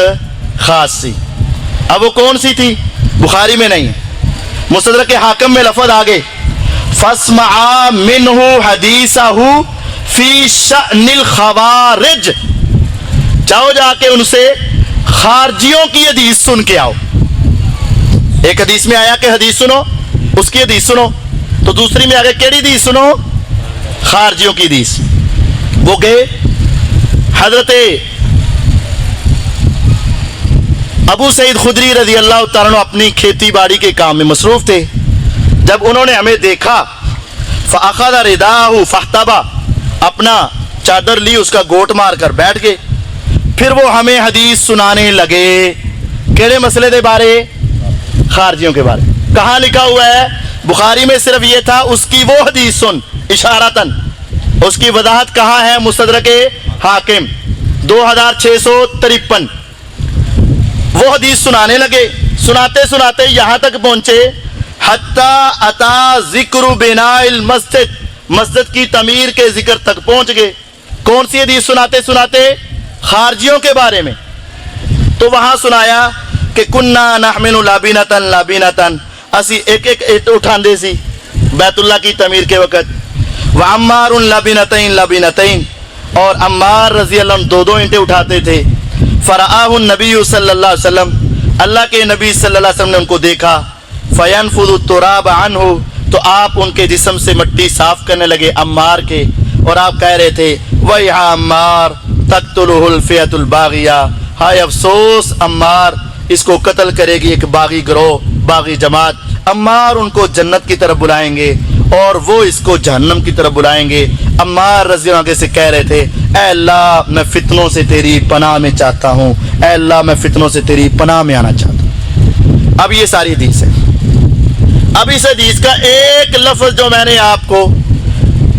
خاص سی. اب وہ کون سی تھی؟ بخاری میں نہیں، مستدرک حاکم میں لفظ آگے فاسمعا منہ حدیثہ فی شأن الخوارج، جاؤ جا کے ان سے خارجیوں کی حدیث سن کے آؤ. ایک حدیث میں آیا کہ حدیث سنو، اس کی حدیث سنو، تو دوسری میں آگے کیڑی حدیث سنو؟ خارجیوں کی حدیث. وہ گئے، حضرت ابو سعید خدری رضی اللہ تعالیٰ عنہ اپنی کھیتی باڑی کے کام میں مصروف تھے. جب انہوں نے ہمیں دیکھا فَأَخَذَ رِدَاهُ فَاحْتَبَى، اپنا چادر لی، اس کا گوٹ مار کر بیٹھ گئے. پھر وہ ہمیں حدیث سنانے لگے. کیڑے مسئلے دے بارے؟ خارجیوں کے بارے. کہاں لکھا ہوا ہے؟ بخاری میں صرف یہ تھا اس کی وہ حدیث سن اشارتاً. اس کی وضاحت کہاں ہے؟ مستدرک حاکم 2653. وہ حدیث سنانے لگے. سناتے سناتے یہاں تک پہنچے حتیٰ اتا ذکر بناء المسجد، مسجد کی تعمیر کے ذکر تک پہنچ گئے. کون سی حدیث سناتے سناتے؟ خارجیوں کے بارے میں. تو وہاں سنایا کہ کننا نحمل لابینتن لابینتن، اسی ایک ایک اینٹ اٹھاندے سی بیت اللہ کی تعمیر کے وقت. وعمار لابینتین لابینتین، اور عمار رضی اللہ عنہ 2 اینٹیں اٹھاتے تھے. فرآہ النبی صلی اللہ علیہ وسلم، اللہ کے نبی صلی اللہ علیہ وسلم نے ان کو دیکھا. فینفض التراب عنہ، تو آپ ان کے جسم سے مٹی صاف کرنے لگے عمار کے، اور آپ کہہ رہے تھے وَيْحَ عمار تقتلہ الفئۃ الباغیہ، ہائے افسوس عمار، اس کو قتل کرے گی ایک باغی گروہ، باغی جماعت. عمار ان کو جنت کی طرف بلائیں گے اور وہ اس کو جہنم کی طرف بلائیں گے. عمار رضی اللہ عنہ سے کہہ رہے تھے اے اللہ میں فتنوں سے تیری پناہ میں چاہتا ہوں، اے اللہ میں فتنوں سے تیری پناہ میں آنا چاہتا ہوں. اب یہ ساری حدیث ہے. اب اس حدیث کا ایک لفظ جو میں نے آپ کو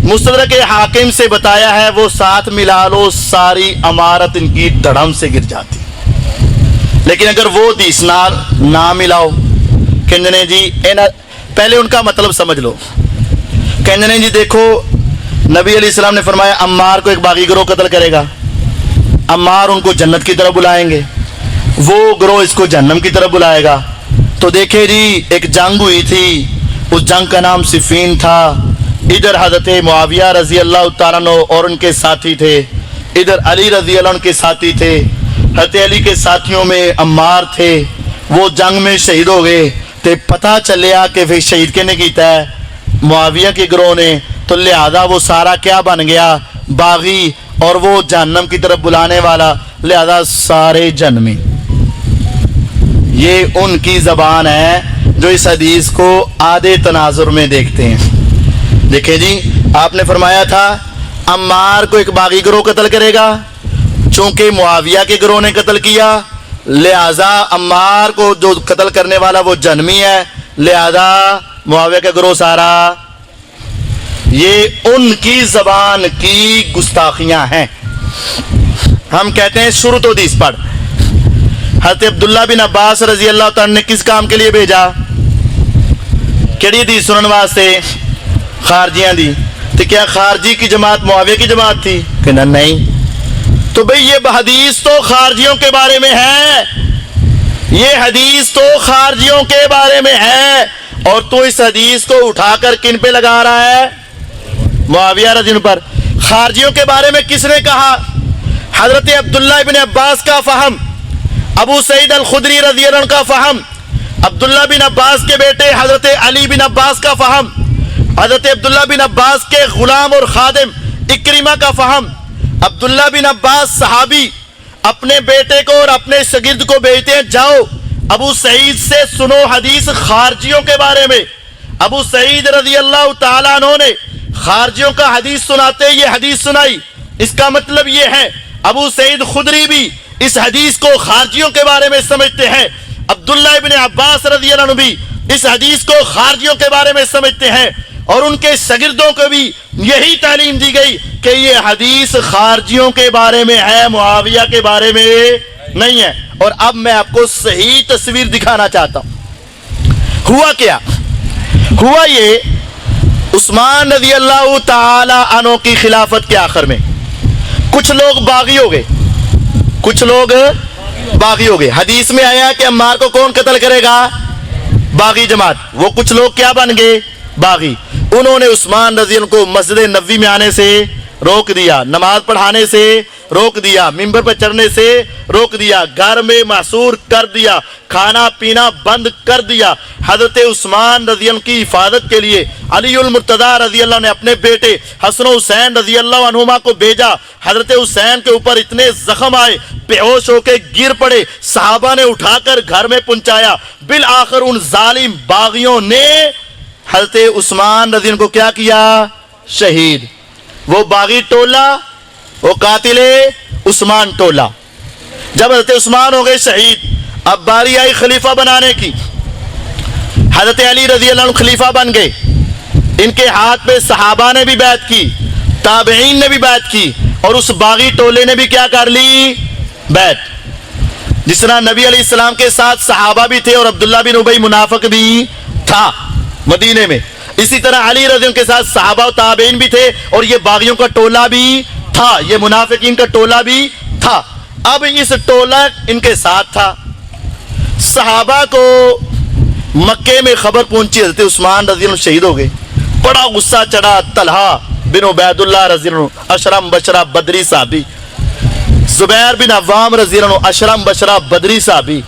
مستدرک حاکم سے بتایا ہے وہ ساتھ ملا لو، ساری عمارت ان کی دھڑم سے گر جاتی. لیکن اگر وہ حدیث نہ ملاؤ، کہنے جی پہلے ان کا مطلب سمجھ لو. کہنے جی دیکھو نبی علیہ السلام نے فرمایا عمار کو ایک باغی گروہ قتل کرے گا، عمار ان کو جنت کی طرف بلائیں گے، وہ گروہ اس کو جہنم کی طرف بلائے گا. تو دیکھے جی ایک جنگ ہوئی تھی، اس جنگ کا نام صفین تھا. ادھر حضرت معاویہ رضی اللہ تعالیٰ عنہ اور ان کے ساتھی تھے، ادھر علی رضی اللہ عنہ کے ساتھی تھے. حضرت علی کے ساتھیوں میں عمار تھے، وہ جنگ میں شہید ہو گئے. تو پتہ چلیا کہ پھر شہید کنے کیتا ہے؟ معاویہ کے گروہ نے. تو لہذا وہ سارا کیا بن گیا؟ باغی، اور وہ جہنم کی طرف بلانے والا، لہذا سارے جہنمی. یہ ان کی زبان ہے جو اس حدیث کو آدھے تناظر میں دیکھتے ہیں. دیکھیں جی آپ نے فرمایا تھا عمار کو ایک باغی گروہ قتل کرے گا، چونکہ معاویہ کے گروہ نے قتل کیا لہذا عمار کو جو قتل کرنے والا وہ جہنمی ہے، لہذا معاویہ کا گروہ سارا، یہ ان کی زبان کی گستاخیاں ہیں۔ ہم کہتے ہیں شروع تو حدیث پڑھ۔ حضرت عبداللہ بن عباس رضی اللہ تعالیٰ نے کس کام کے لیے بھیجا؟ کیڑی حدیث سنن واسطے؟ خارجیاں دی۔ تو کیا خارجی کی جماعت معاویہ کی جماعت تھی؟ کہ نہیں۔ تو بھئی یہ حدیث تو خارجیوں کے بارے میں ہے، یہ حدیث تو خارجیوں کے بارے میں ہے، اور تو اس حدیث کو اٹھا کر کن پہ لگا رہا ہے؟ معاویہ رضی اللہ پر۔ خارجیوں کے بارے میں کس نے کہا؟ حضرت عبداللہ بن عباس کا فہم، ابو سعید الخدری رضی اللہ عنہ کا فہم، عبداللہ بن عباس کے بیٹے حضرت علی بن عباس کا فہم، حضرت عبداللہ بن عباس کے غلام اور خادم اکرمہ کا فہم۔ عبداللہ بن عباس صحابی اپنے بیٹے کو اور اپنے شاگرد کو بھیجتے ہیں، جاؤ ابو سعید سے سنو حدیث خارجیوں کے بارے میں۔ ابو سعید رضی اللہ تعالیٰ عنہ نے خارجیوں کا حدیث سناتے یہ حدیث سنائی۔ اس کا مطلب یہ ہے ابو سعید خدری بھی اس حدیث کو خارجیوں کے بارے میں سمجھتے ہیں، عبداللہ ابن عباس رضی اللہ عنہ بھی اس حدیث کو خارجیوں کے بارے میں سمجھتے ہیں، اور ان کے شاگردوں کو بھی یہی تعلیم دی گئی کہ یہ حدیث خارجیوں کے بارے میں ہے، معاویہ کے بارے میں نہیں ہے۔ اور اب میں آپ کو صحیح تصویر دکھانا چاہتا ہوں۔ ہوا کیا؟ ہوا یہ، عثمان رضی اللہ تعالی عنہ کی خلافت کے آخر میں کچھ لوگ باغی ہو گئے، کچھ لوگ باغی ہو گئے۔ حدیث میں آیا کہ عمار کو کون قتل کرے گا؟ باغی جماعت۔ وہ کچھ لوگ کیا بن گئے؟ باغی۔ انہوں نے عثمان رضی اللہ عنہ کو مسجد نبوی میں آنے سے روک دیا، نماز پڑھانے سے روک دیا، منبر پر چڑھنے سے روک دیا، گھر میں محصور کر دیا، کھانا پینا بند کر دیا۔ حضرت عثمان رضی اللہ عنہ کی حفاظت کے لیے علی المرتضی رضی اللہ عنہ نے اپنے بیٹے حسن و حسین رضی اللہ عنہما کو بھیجا۔ حضرت حسین کے اوپر اتنے زخم آئے، بے ہوش ہو کے گر پڑے، صحابہ نے اٹھا کر گھر میں پہنچایا۔ بالآخر ان ظالم باغیوں نے حضرت عثمان رضی اللہ عنہ کو کیا کیا؟ شہید۔ وہ باغی ٹولہ، وہ قاتل عثمان ٹولہ۔ جب حضرت عثمان ہو گئے شہید، اب باری آئی خلیفہ بنانے کی۔ حضرت علی رضی اللہ عنہ خلیفہ بن گئے۔ ان کے ہاتھ پہ صحابہ نے بھی بیعت کی، تابعین نے بھی بیعت کی، اور اس باغی ٹولے نے بھی کیا کر لی؟ بیعت۔ جس طرح نبی علیہ السلام کے ساتھ صحابہ بھی تھے اور عبداللہ بن ابی منافق بھی تھا مدینے میں، اسی طرح علی رضی اللہ عنہ کے ساتھ صحابہ و تابعین بھی تھے، اور یہ باغیوں کا ٹولہ بھی تھا، یہ منافقین کا ٹولہ بھی تھا۔ اب اس ٹولہ ان کے ساتھ تھا۔ صحابہ کو مکے میں خبر پہنچی حضرت عثمان رضی اللہ عنہ شہید ہو گئے، بڑا غصہ چڑھا۔ طلحہ بن عبید اللہ رضی اللہ عنہ، اشرم بشرہ بدری صحابی، زبیر بن عوام رضی اللہ عنہ، اشرم بشرہ بدری صحابی،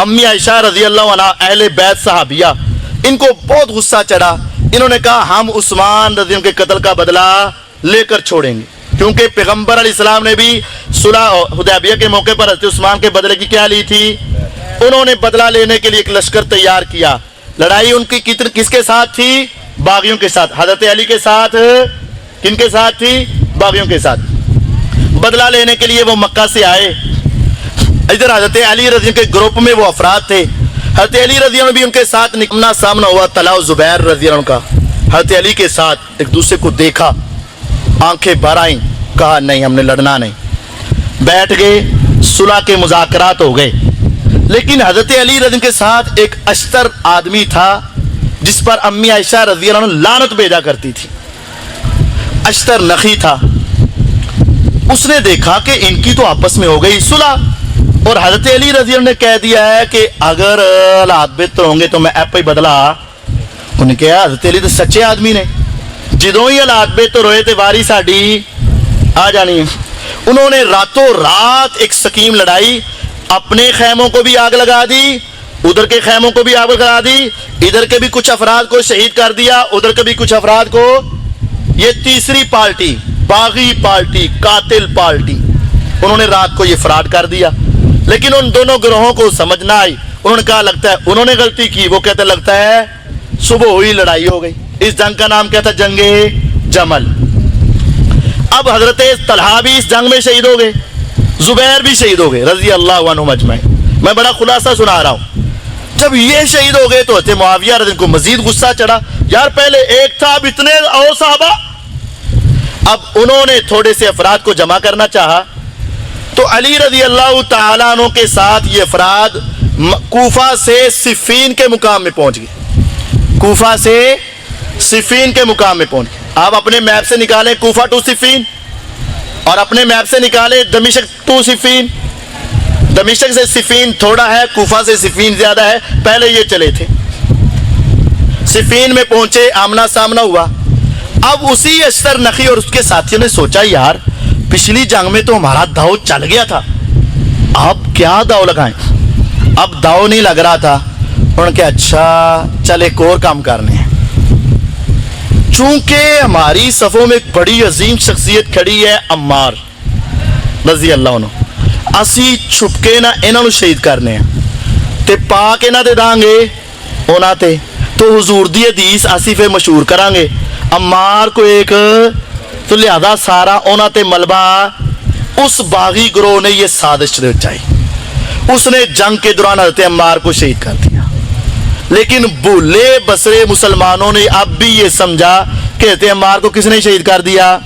امی عائشہ رضی اللہ عنہ اہل بیت صحابیہ، ان کو بہت غصہ چڑھا۔ انہوں نے کہا ہم عثمان رضی اللہ عنہ کے قتل کا بدلہ لے کر چھوڑیں گے، کیونکہ پیغمبر علیہ السلام نے بھی صلح حدیبیہ کے موقع پر حضرت عثمان کے بدلے کی کیا لی تھی؟ انہوں نے بدلہ لینے کے لیے ایک لشکر تیار کیا۔ لڑائی ان کی کس کے ساتھ تھی؟ باغیوں کے ساتھ۔ حضرت علی کے ساتھ کن کے ساتھ تھی؟ باغیوں کے ساتھ۔ بدلہ لینے کے لیے وہ مکہ سے آئے۔ ادھر حضرت علی رضی اللہ عنہ کے گروپ میں وہ افراد تھے، حضرت علی رضی اللہ عنہ بھی ان کے ساتھ نکلنا سامنا ہوا۔ طلحہ زبیر رضی اللہ عنہ کا حضرت علی کے ساتھ ایک دوسرے کو دیکھا، آنکھیں بھر آئیں، کہا نہیں ہم نے لڑنا نہیں، بیٹھ گئے، صلح کے مذاکرات ہو گئے۔ لیکن حضرت علی رضی اللہ عنہ کے ساتھ ایک اشتر آدمی تھا جس پر امی عائشہ رضی اللہ عنہ لعنت بھیجا کرتی تھی، اشتر نخی تھا۔ اس نے دیکھا کہ ان کی تو آپس میں ہو گئی صلح، اور حضرت علی رضی اللہ عنہ نے کہہ دیا ہے کہ اگر حالات بہتر ہوں گے تو میں ایپ ہی بدلا۔ انہوں نے کہا حضرت علی تو سچے آدمی نے، جدوں ہی حالات بہتر ہوئے تو واری ساڈی آ جانی ہے۔ انہوں نے راتوں رات ایک سکیم لڑائی، اپنے خیموں کو بھی آگ لگا دی، ادھر کے خیموں کو بھی آگ لگا دی، ادھر کے بھی کچھ افراد کو شہید کر دیا، ادھر کے بھی کچھ افراد کو۔ یہ تیسری پارٹی، باغی پارٹی، قاتل پارٹی، انہوں نے رات کو یہ فراڈ کر دیا۔ لیکن ان دونوں گروہوں کو سمجھ نہ آئی، انہوں نے کہا لگتا ہے انہوں نے غلطی کی، وہ کہتے لگتا ہے صبح ہوئی لڑائی ہو گئی۔ اس جنگ کا نام کیا تھا؟ جنگ جمل۔ اب حضرت طلحہ بھی اس جنگ میں شہید ہو گئے، زبیر بھی شہید ہو گئے رضی اللہ عنہم اجمعین۔ میں بڑا خلاصہ سنا رہا ہوں. جب یہ شہید ہو گئے تو حضرت معاویہ رضی اللہ عنہ کو مزید غصہ چڑھا. یار پہلے ایک تھا، اب اتنے اور صحابہ. اب انہوں نے تھوڑے سے افراد کو جمع کرنا چاہا تو علی رضی اللہ تعالیٰ عنہ کے ساتھ یہ افراد کوفہ سے صفین کے مقام میں پہنچ گئے. کوفہ سے صفین کے مقام میں پہنچ گئے. آپ اپنے میپ سے نکالیں کوفہ ٹو صفین اور اپنے میپ سے نکالیں دمشق ٹو صفین. دمشق سے صفین تھوڑا ہے، کوفہ سے صفین زیادہ ہے. پہلے یہ چلے تھے، صفین میں پہنچے، آمنا سامنا ہوا. اب اسی اشتر نخی اور اس کے ساتھیوں نے سوچا یار پچھلی جنگ میں تو ہمارا داؤ چل گیا تھا، اب کیا داؤ لگائیں. اب داؤ نہیں لگ رہا تھا. انہوں نے کہا اچھا چل ایک اور کام کرنے ہیں. چونکہ ہماری صفوں میں ایک بڑی عظیم شخصیت کھڑی ہے عمار رضی اللہ عنہ، اسی چھپ کے نہ انہوں نے شہید کرنے ہیں تے پا کے نہ دے داں گے انہاں تے تو حضور دی حدیث اسی پھر مشہور کران گے عمار کو ایک. تو لہذا سارا انہاں تے ملبہ اس باغی گروہ نے یہ سازش رچائی. اس نے جنگ کے دوران حضرت عمار کو شہید کر دیا. لیکن بھولے بسرے مسلمانوں نے اب بھی یہ سمجھا کہ حضرت عمار کو کس نے شہید کر دیا.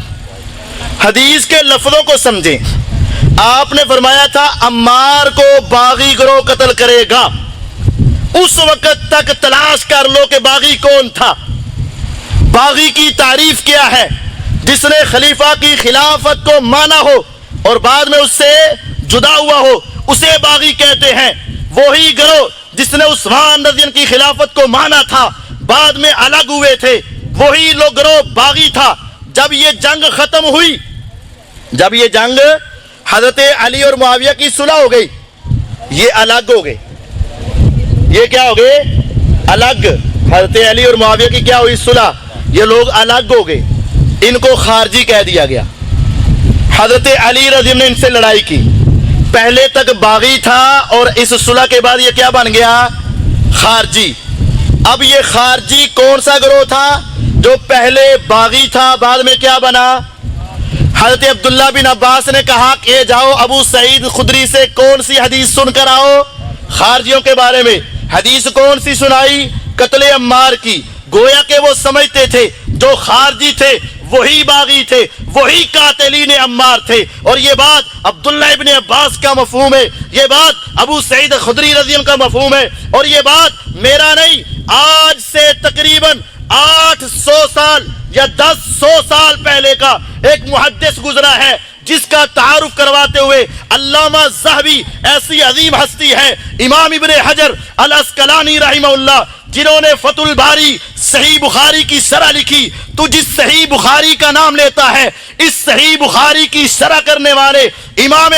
حدیث کے لفظوں کو سمجھیں. آپ نے فرمایا تھا عمار کو باغی گروہ قتل کرے گا. اس وقت تک تلاش کر لو کہ باغی کون تھا. باغی کی تعریف کیا ہے؟ جس نے خلیفہ کی خلافت کو مانا ہو اور بعد میں اس سے جدا ہوا ہو اسے باغی کہتے ہیں. وہی گروہ جس نے عثمان رضی اللہ عنہ کی خلافت کو مانا تھا بعد میں الگ ہوئے تھے، وہی لوگ گروہ باغی تھا. جب یہ جنگ ختم ہوئی، جب یہ جنگ حضرت علی اور معاویہ کی صلح ہو گئی، یہ الگ ہو گئے. یہ کیا ہو گئے؟ الگ. حضرت علی اور معاویہ کی کیا ہوئی؟ صلح. یہ لوگ الگ ہو گئے. ان کو خارجی کہہ دیا گیا. حضرت علی رضی اللہ عنہ نے ان سے لڑائی کی. پہلے تک باغی تھا اور اس صلح کے بعد یہ کیا بن گیا؟ خارجی. اب یہ خارجی کون سا گروہ تھا؟ جو پہلے باغی تھا بعد میں کیا بنا؟ حضرت عبداللہ بن عباس نے کہا کہ جاؤ ابو سعید خدری سے کون سی حدیث سن کر آؤ خارجیوں کے بارے میں. حدیث کون سی سنائی؟ قتل عمار کی. گویا کہ وہ سمجھتے تھے جو خارجی تھے وہی باغی تھے، وہی قاتلین عمار تھے. اور یہ بات عبداللہ ابن عباس کا مفہوم ہے، یہ بات ابو سعید خدری رضی اللہ عنہ کا مفہوم ہے. اور یہ بات میرا نہیں، آج سے تقریباً 800 سال یا 1000 سال پہلے کا ایک محدث گزرا ہے جس کا تعارف کرواتے ہوئے علامہ ذہبی ایسی عظیم ہستی ہے، امام ابن حجر العسقلانی رحمہ اللہ، جنہوں نے فتح الباری صحیح بخاری کی شرح لکھی. تو جس صحیح بخاری کا نام لیتا ہے، اس صحیح بخاری کی شرح کرنے والے امام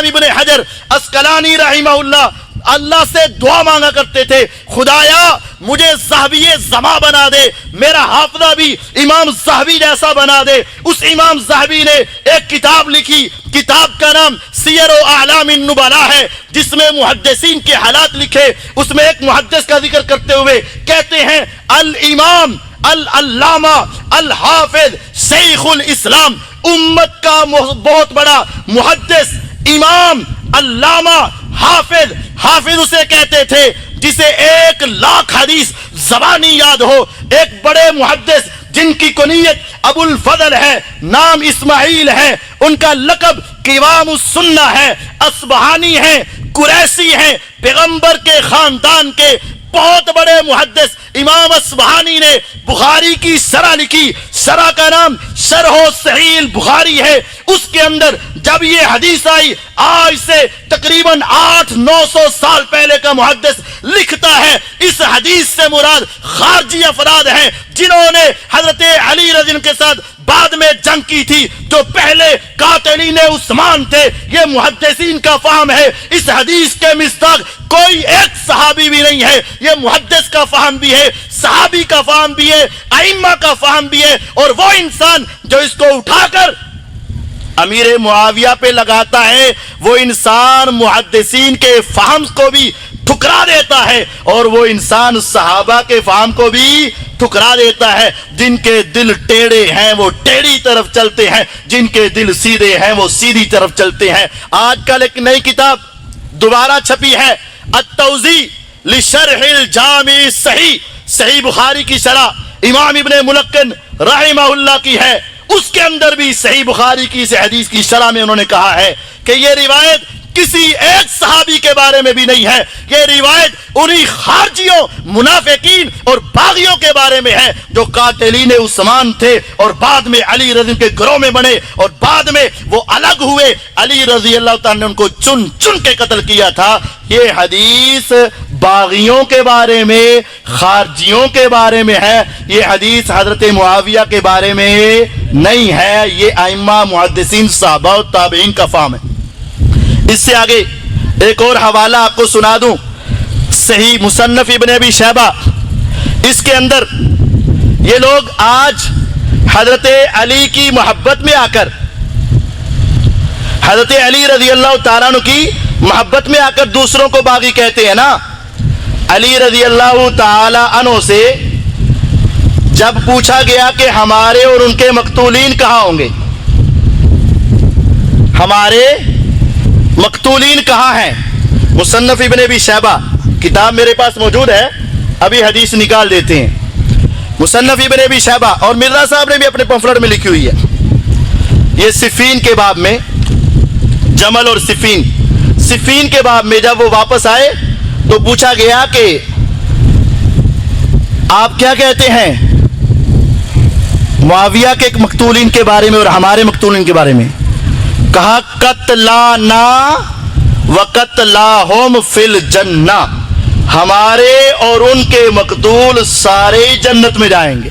ابن حجر عسقلانی رحمہ اللہ سے دعا مانگا کرتے تھے، خدایا مجھے ذہبی زما بنا دے، میرا حافظہ بھی امام ذہبی جیسا بنا دے. اس امام ذہبی نے ایک کتاب لکھی، کتاب کا نام سیر و اعلام النبلاء ہے، جس میں محدثین کے حالات لکھے. اس میں ایک محدث کا ذکر کرتے ہوئے کہتے ہیں الامام العلامہ الحافظ شیخ الاسلام، امت کا بہت بڑا محدث، امام، علامہ، حافظ. حافظ اسے کہتے تھے جسے 1,00,000 حدیث زبانی یاد ہو. ایک بڑے محدث جن کی کنیت ابو الفضل ہے، نام اسماعیل ہے، ان کا لقب قوام السنہ ہے، اصبہانی ہیں، قریشی ہیں، پیغمبر کے خاندان کے بہت بڑے محدث امام اصبہانی نے بخاری کی شرح لکھی. شرح کا نام شرح صحیح البخاری ہے. اس کے اندر جب یہ حدیث آئی، آج سے تقریباً 800-900 سال پہلے کا محدث لکھتا ہے اس حدیث سے مراد خارجی افراد ہیں جنہوں نے حضرت علی رضی اللہ عنہ کے ساتھ بعد میں جنگ کی تھی، جو پہلے قاتلین عثمان تھے. یہ محدثین کا فہم ہے. اس حدیث کے مصداق کوئی ایک صحابی بھی نہیں ہے. یہ محدث کا فہم بھی ہے، صحابی کا فہم بھی ہے، ائمہ کا فہم بھی ہے. اور وہ انسان جو اس کو اٹھا کر امیر معاویہ پہ لگاتا ہے، وہ انسان محدثین کے فہم کو بھی ٹھکرا دیتا ہے، اور وہ انسان صحابہ کے فہم کو بھی ٹھکرا دیتا ہے. جن کے دل ٹیڑے ہیں وہ ٹیڑھی طرف چلتے ہیں، جن کے دل سیدھے ہیں وہ سیدھی طرف چلتے ہیں. آج کل ایک نئی کتاب دوبارہ چھپی ہے التوضیح لشرح الجامع الصحیح، صحیح بخاری کی شرح امام ابن ملقن رحمہ اللہ کی ہے، اس کے اندر بھی صحیح بخاری کی اس حدیث کی شرح میں انہوں نے کہا ہے کہ یہ روایت کسی ایک صحابی کے بارے میں بھی نہیں ہے، یہ روایت انہی خارجیوں، منافقین اور باغیوں کے بارے میں ہے جو قاتلین عثمان تھے اور بعد میں علی رضی کے گروہ میں بنے اور بعد میں وہ الگ ہوئے، علی رضی اللہ تعالیٰ نے ان کو چن چن کے قتل کیا تھا۔ یہ حدیث باغیوں کے بارے میں، خارجیوں کے بارے میں ہے، یہ حدیث حضرت معاویہ کے بارے میں نہیں ہے۔ یہ ائمہ محدثین صحابہ و تابعین کا فہم ہے۔ اس سے آگے ایک اور حوالہ آپ کو سنا دوں، صحیح مصنف ابن ابی شیبہ، اس کے اندر یہ لوگ آج حضرت علی کی محبت میں آ کر، حضرت علی رضی اللہ تعالیٰ عنہ کی محبت میں آ کر دوسروں کو باغی کہتے ہیں نا۔ علی رضی اللہ تعالیٰ عنہ سے جب پوچھا گیا کہ ہمارے اور ان کے مقتولین کہاں ہوں گے، ہمارے مقتولین کہاں ہیں، مصنف ابن ابی شیبہ کتاب میرے پاس موجود ہے، ابھی حدیث نکال دیتے ہیں۔ مصنف ابن ابی شیبہ اور مرزا صاحب نے بھی اپنے پمفلٹ میں لکھی ہوئی ہے، یہ صفین کے باب میں، جمل اور صفین کے باب میں جب وہ واپس آئے تو پوچھا گیا کہ آپ کیا کہتے ہیں معاویہ کے مقتولین کے بارے میں اور ہمارے مقتولین کے بارے میں؟ کہا قتلانا وقتلاہم فی الجنہ، ہمارے اور ان کے مقتول سارے جنت میں جائیں گے۔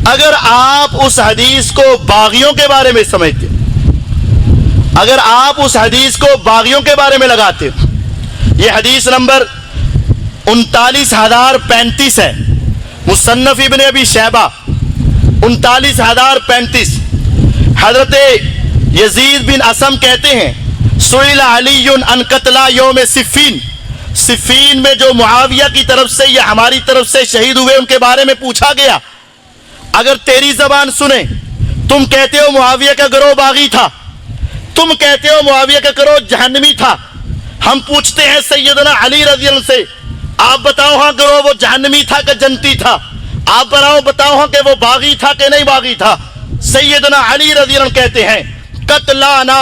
اگر آپ اس حدیث کو باغیوں کے بارے میں سمجھتے، اگر آپ اس حدیث کو باغیوں کے بارے میں لگاتے، یہ حدیث نمبر 39,035 ہے، مصنف ابن ابی شیبہ 39,035۔ حضرت یزید بن اسم کہتے ہیں سئل علی عن قتلى یوم صفین، صفین میں جو معاویہ کی طرف سے یا ہماری طرف سے شہید ہوئے ان کے بارے میں پوچھا گیا، اگر تیری زبان سنیں تم کہتے ہو معاویہ کا گروہ باغی تھا، تم کہتے ہو معاویہ کا گروہ جہنمی تھا، ہم پوچھتے ہیں سیدنا علی رضی اللہ عنہ سے آپ بتاؤ ہاں گروہ وہ جہنمی تھا کہ جنتی تھا، آپ بتاؤ ہاں کہ وہ باغی تھا کہ نہیں باغی تھا؟ سیدنا علی رضی اللہ عنہ کہتے ہیں قتلانا،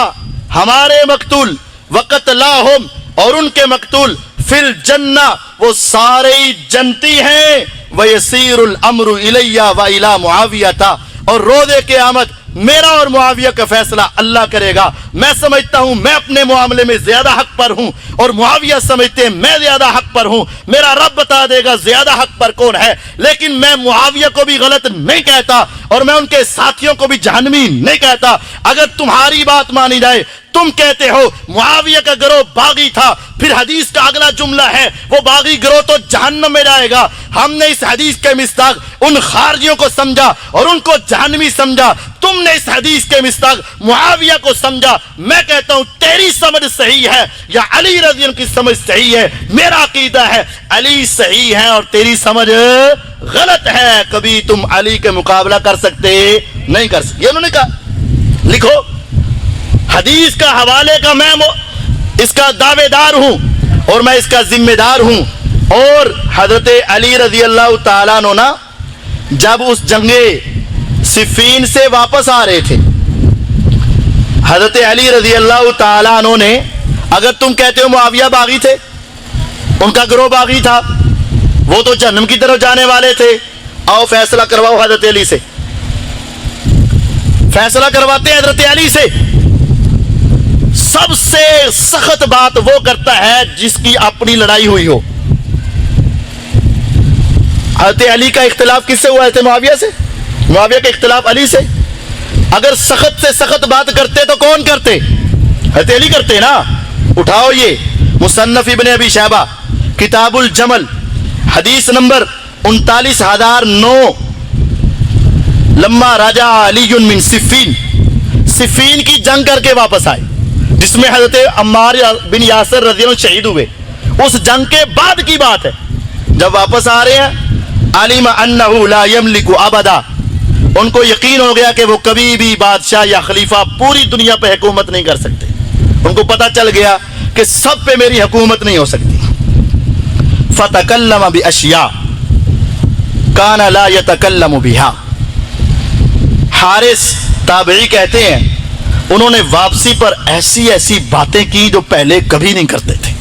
ہمارے مقتول، وقتلاہم، اور ان کے مقتول، فی الجنہ، وہ سارے جنتی ہیں، وَيَسِيرُ الْأَمْرُ إِلَيَّ وَإِلَى مُعَاوِيَةَ، اور روز قیامت میرا اور معاویہ کا فیصلہ اللہ کرے گا۔ میں سمجھتا ہوں میں اپنے معاملے میں زیادہ حق پر ہوں اور معاویہ سمجھتے ہیں میں زیادہ حق پر ہوں، میرا رب بتا دے گا زیادہ حق پر کون ہے، لیکن میں معاویہ کو بھی غلط نہیں کہتا اور میں ان کے ساتھیوں کو بھی جہنمی نہیں کہتا۔ اگر تمہاری بات مانی جائے، تم کہتے ہو معاویہ کا گروہ باغی تھا، پھر حدیث کا اگلا جملہ ہے وہ باغی گروہ تو جہنم میں جائے گا، ہم نے اس حدیث کے مصداق ان خارجیوں کو سمجھا اور ان کو جہنمی سمجھا، تم نے اس حدیث کے مصداق معاویہ کو سمجھا۔ میں کہتا ہوں تیری سمجھ صحیح ہے یا علی رضی اللہ عنہ کی سمجھ صحیح ہے؟ میرا عقیدہ ہے علی صحیح ہے اور تیری سمجھ غلط ہے، کبھی تم علی کے مقابلہ کر سکتے نہیں کر سکتے۔ یہ انہوں نے کہا، لکھو حدیث کا حوالے کا میں اس کا دعوے دار ہوں اور میں اس کا ذمہ دار ہوں۔ اور حضرت علی رضی اللہ تعالیٰ عنہ نا جب اس جنگ صفین سے واپس آ رہے تھے، حضرت علی رضی اللہ تعالیٰ عنہ نے، اگر تم کہتے ہو معاویہ باغی تھے، ان کا گروہ باغی تھا، وہ تو جہنم کی طرف جانے والے تھے، آؤ فیصلہ کرواؤ حضرت علی سے۔ فیصلہ کرواتے ہیں حضرت علی سے۔ سب سے سخت بات وہ کرتا ہے جس کی اپنی لڑائی ہوئی ہو۔ حضرت علی کا اختلاف کس سے ہوا ہے؟ معاویہ سے۔ معاویہ کا اختلاف علی سے۔ اگر سخت سے سخت بات کرتے تو کون کرتے؟ حضرت علی کرتے نا۔ اٹھاؤ یہ مصنف ابن ابی شیبہ کتاب الجمل حدیث نمبر 39,009، لما راجع علی من صفین، صفین کی جنگ کر کے واپس آئے جس میں حضرت عمار بن یاسر رضی اللہ عنہ شہید ہوئے، اس جنگ کے بعد کی بات ہے۔ جب واپس آ رہے ہیں، علم انہ لا یملک ابدا، ان کو یقین ہو گیا کہ وہ کبھی بھی بادشاہ یا خلیفہ پوری دنیا پہ حکومت نہیں کر سکتے۔ ان کو پتہ چل گیا کہ سب پہ میری حکومت نہیں ہو سکتی. فتکلم باشیاء کان لا یتکلم بها. حارث تابعی کہتے ہیں انہوں نے واپسی پر ایسی ایسی باتیں کی جو پہلے کبھی نہیں کرتے تھے.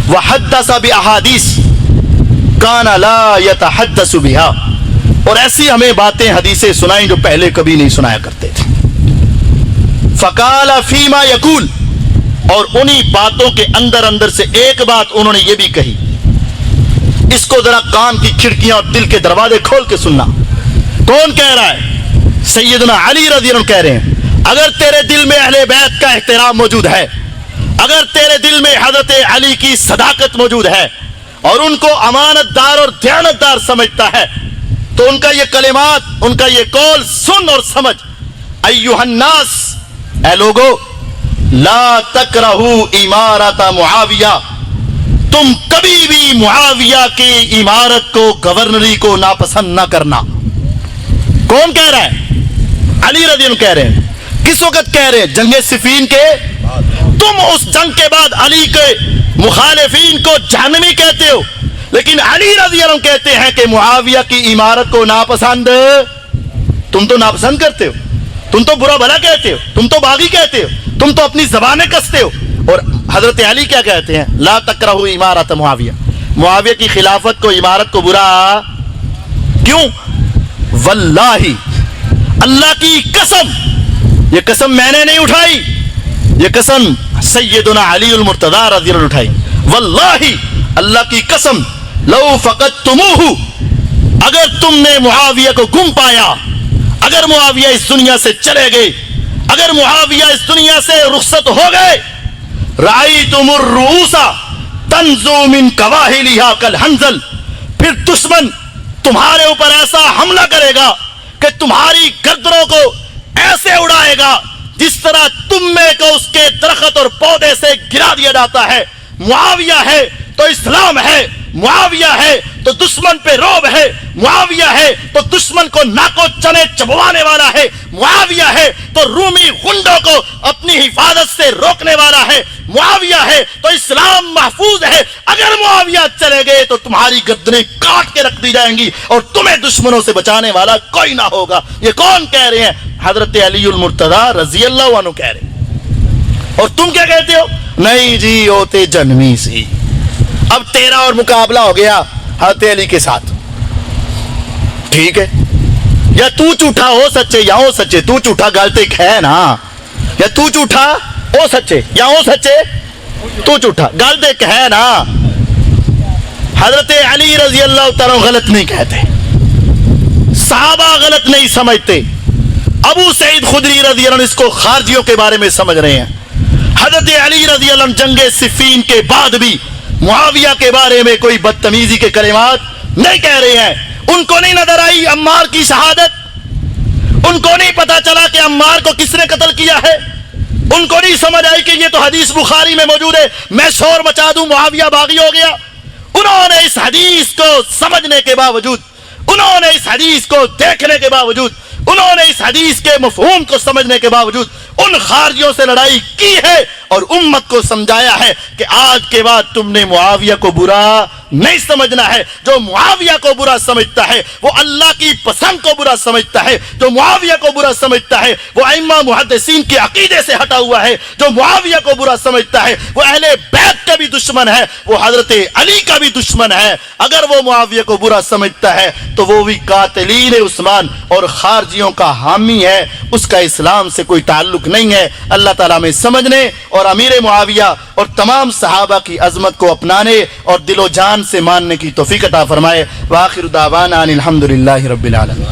وحدث باحادیث کان لا یتحدث بها. اور ایسی ہمیں باتیں حدیثیں سنائیں جو پہلے کبھی نہیں سنایا کرتے تھے. فقال فیما یقول. اور انہی باتوں کے اندر اندر سے ایک بات انہوں نے یہ بھی کہی, اس کو ذرا کان کی کھڑکیاں اور دل کے دروازے کھول کے سننا. کون کہہ رہا ہے؟ سیدنا علی رضی اللہ عنہ کہہ رہے ہیں اگر تیرے دل میں اہل بیت کا احترام موجود ہے, اگر تیرے دل میں حضرت علی کی صداقت موجود ہے اور ان کو امانت دار اور دیانت دار سمجھتا ہے, تو ان کا یہ کلمات, ان کا یہ قول سن اور سمجھ. ایھا الناس, اے لوگو, لا تکرہو امارت معاویہ, تم کبھی بھی معاویہ کی امارت کو, گورنری کو ناپسند نہ کرنا. کون کہہ رہا ہے؟ علی رضی اللہ عنہ کہہ رہے ہیں. کس وقت کہہ رہے ہیں؟ جنگ صفین کے. تم اس جنگ کے بعد علی کے مخالفین کو جہنمی کہتے ہو, لیکن علی رضی اللہ عنہ کہتے ہیں کہ معاویہ کی امارت کو ناپسند. تم تو ناپسند کرتے ہو, تم تو برا بھلا کہتے ہو, تم تو باغی کہتے ہو, تم تو اپنی زبانیں کستے ہو. اور حضرت علی کیا کہتے ہیں؟ لا تکرہو امارت معاویہ, معاویہ کی خلافت کو, امارت کو برا کیوں؟ واللہ, اللہ کی قسم, یہ قسم میں نے نہیں اٹھائی, یہ قسم سیدنا علی المرتضی رضی اللہ عنہ اٹھائی. واللہ, اللہ کی قسم, لو فقدتموہ, اگر تم نے معاویہ کو گم پایا, اگر معاویہ اس دنیا سے چلے گئے, اگر معاویہ اس دنیا سے رخصت ہو گئے, رأیتم الرؤوس تنزو من کواہلھا کالحنظل, پھر دشمن تمہارے اوپر ایسا حملہ کرے گا کہ تمہاری گردنوں کو ایسے اڑائے گا جس طرح تمے کو اس کے درخت اور پودے سے گرا دیا جاتا ہے. معاویہ ہے تو اسلام ہے, معاویہ ہے تو دشمن پہ روب ہے, معاویہ ہے تو دشمن کو ناکو چنے چبوانے والا ہے, معاویہ ہے تو رومی غنڈوں کو اپنی حفاظت سے روکنے والا ہے, معاویہ ہے تو اسلام محفوظ ہے. اگر معاویہ چلے گئے تو تمہاری گردنیں کاٹ کے رکھ دی جائیں گی اور تمہیں دشمنوں سے بچانے والا کوئی نہ ہوگا. یہ کون کہہ رہے ہیں؟ حضرت علی المرتضی رضی اللہ عنہ کہہ رہے ہیں. اور تم کیا کہتے ہو؟ نہیں جی ہوتے جنمی سی. اب تیرا اور مقابلہ ہو گیا حضرت علی کے ساتھ, ٹھیک ہے, یا تو جھوٹا ہو سچے یا ہو سچے, تو جھوٹا گل تو ایک ہے نا, یا تو جھوٹا ہو سچے یا ہو سچے, تو جھوٹا گل تو ایک ہے نا. حضرت علی رضی اللہ تعالیٰ غلط نہیں کہتے, صحابہ غلط نہیں سمجھتے. ابو سعید خدری رضی اللہ عنہ اس کو خارجیوں کے بارے میں سمجھ رہے ہیں. حضرت علی رضی اللہ عنہ جنگ صفین کے بعد بھی معاویہ کے بارے میں کوئی بدتمیزی کے کلمات نہیں کہہ رہے ہیں. ان کو نہیں نظر آئی عمار کی شہادت, ان کو نہیں پتا چلا کہ عمار کو کس نے قتل کیا ہے, ان کو نہیں سمجھ آئی کہ یہ تو حدیث بخاری میں موجود ہے, میں شور مچا دوں معاویہ باغی ہو گیا. انہوں نے اس حدیث کو سمجھنے کے باوجود, انہوں نے اس حدیث کو دیکھنے کے باوجود, انہوں نے اس حدیث کے مفہوم کو سمجھنے کے باوجود ان خارجیوں سے لڑائی کی ہے اور امت کو سمجھایا ہے کہ آج کے بعد تم نے معاویہ کو برا نہیں سمجھنا ہے. جو معاویہ کو برا سمجھتا ہے وہ اللہ کی پسند کو برا سمجھتا ہے, جو معاویہ کو برا سمجھتا ہے وہ ائمہ محدثین کے عقیدے سے ہٹا ہوا ہے, جو معاویہ کو برا سمجھتا ہے وہ اہل بیت کا بھی دشمن ہے, وہ حضرت علی کا بھی دشمن ہے. اگر وہ معاویہ کو برا سمجھتا ہے تو وہ بھی قاتلین عثمان اور خارجیوں کا حامی ہے, اس کا اسلام سے کوئی تعلق نہیں ہے. اللہ تعالیٰ میں سمجھنے اور امیر معاویہ اور تمام صحابہ کی عظمت کو اپنانے اور دل و جان سے ماننے کی توفیق عطا فرمائے. وآخر دعوانا ان الحمدللہ رب العالمین.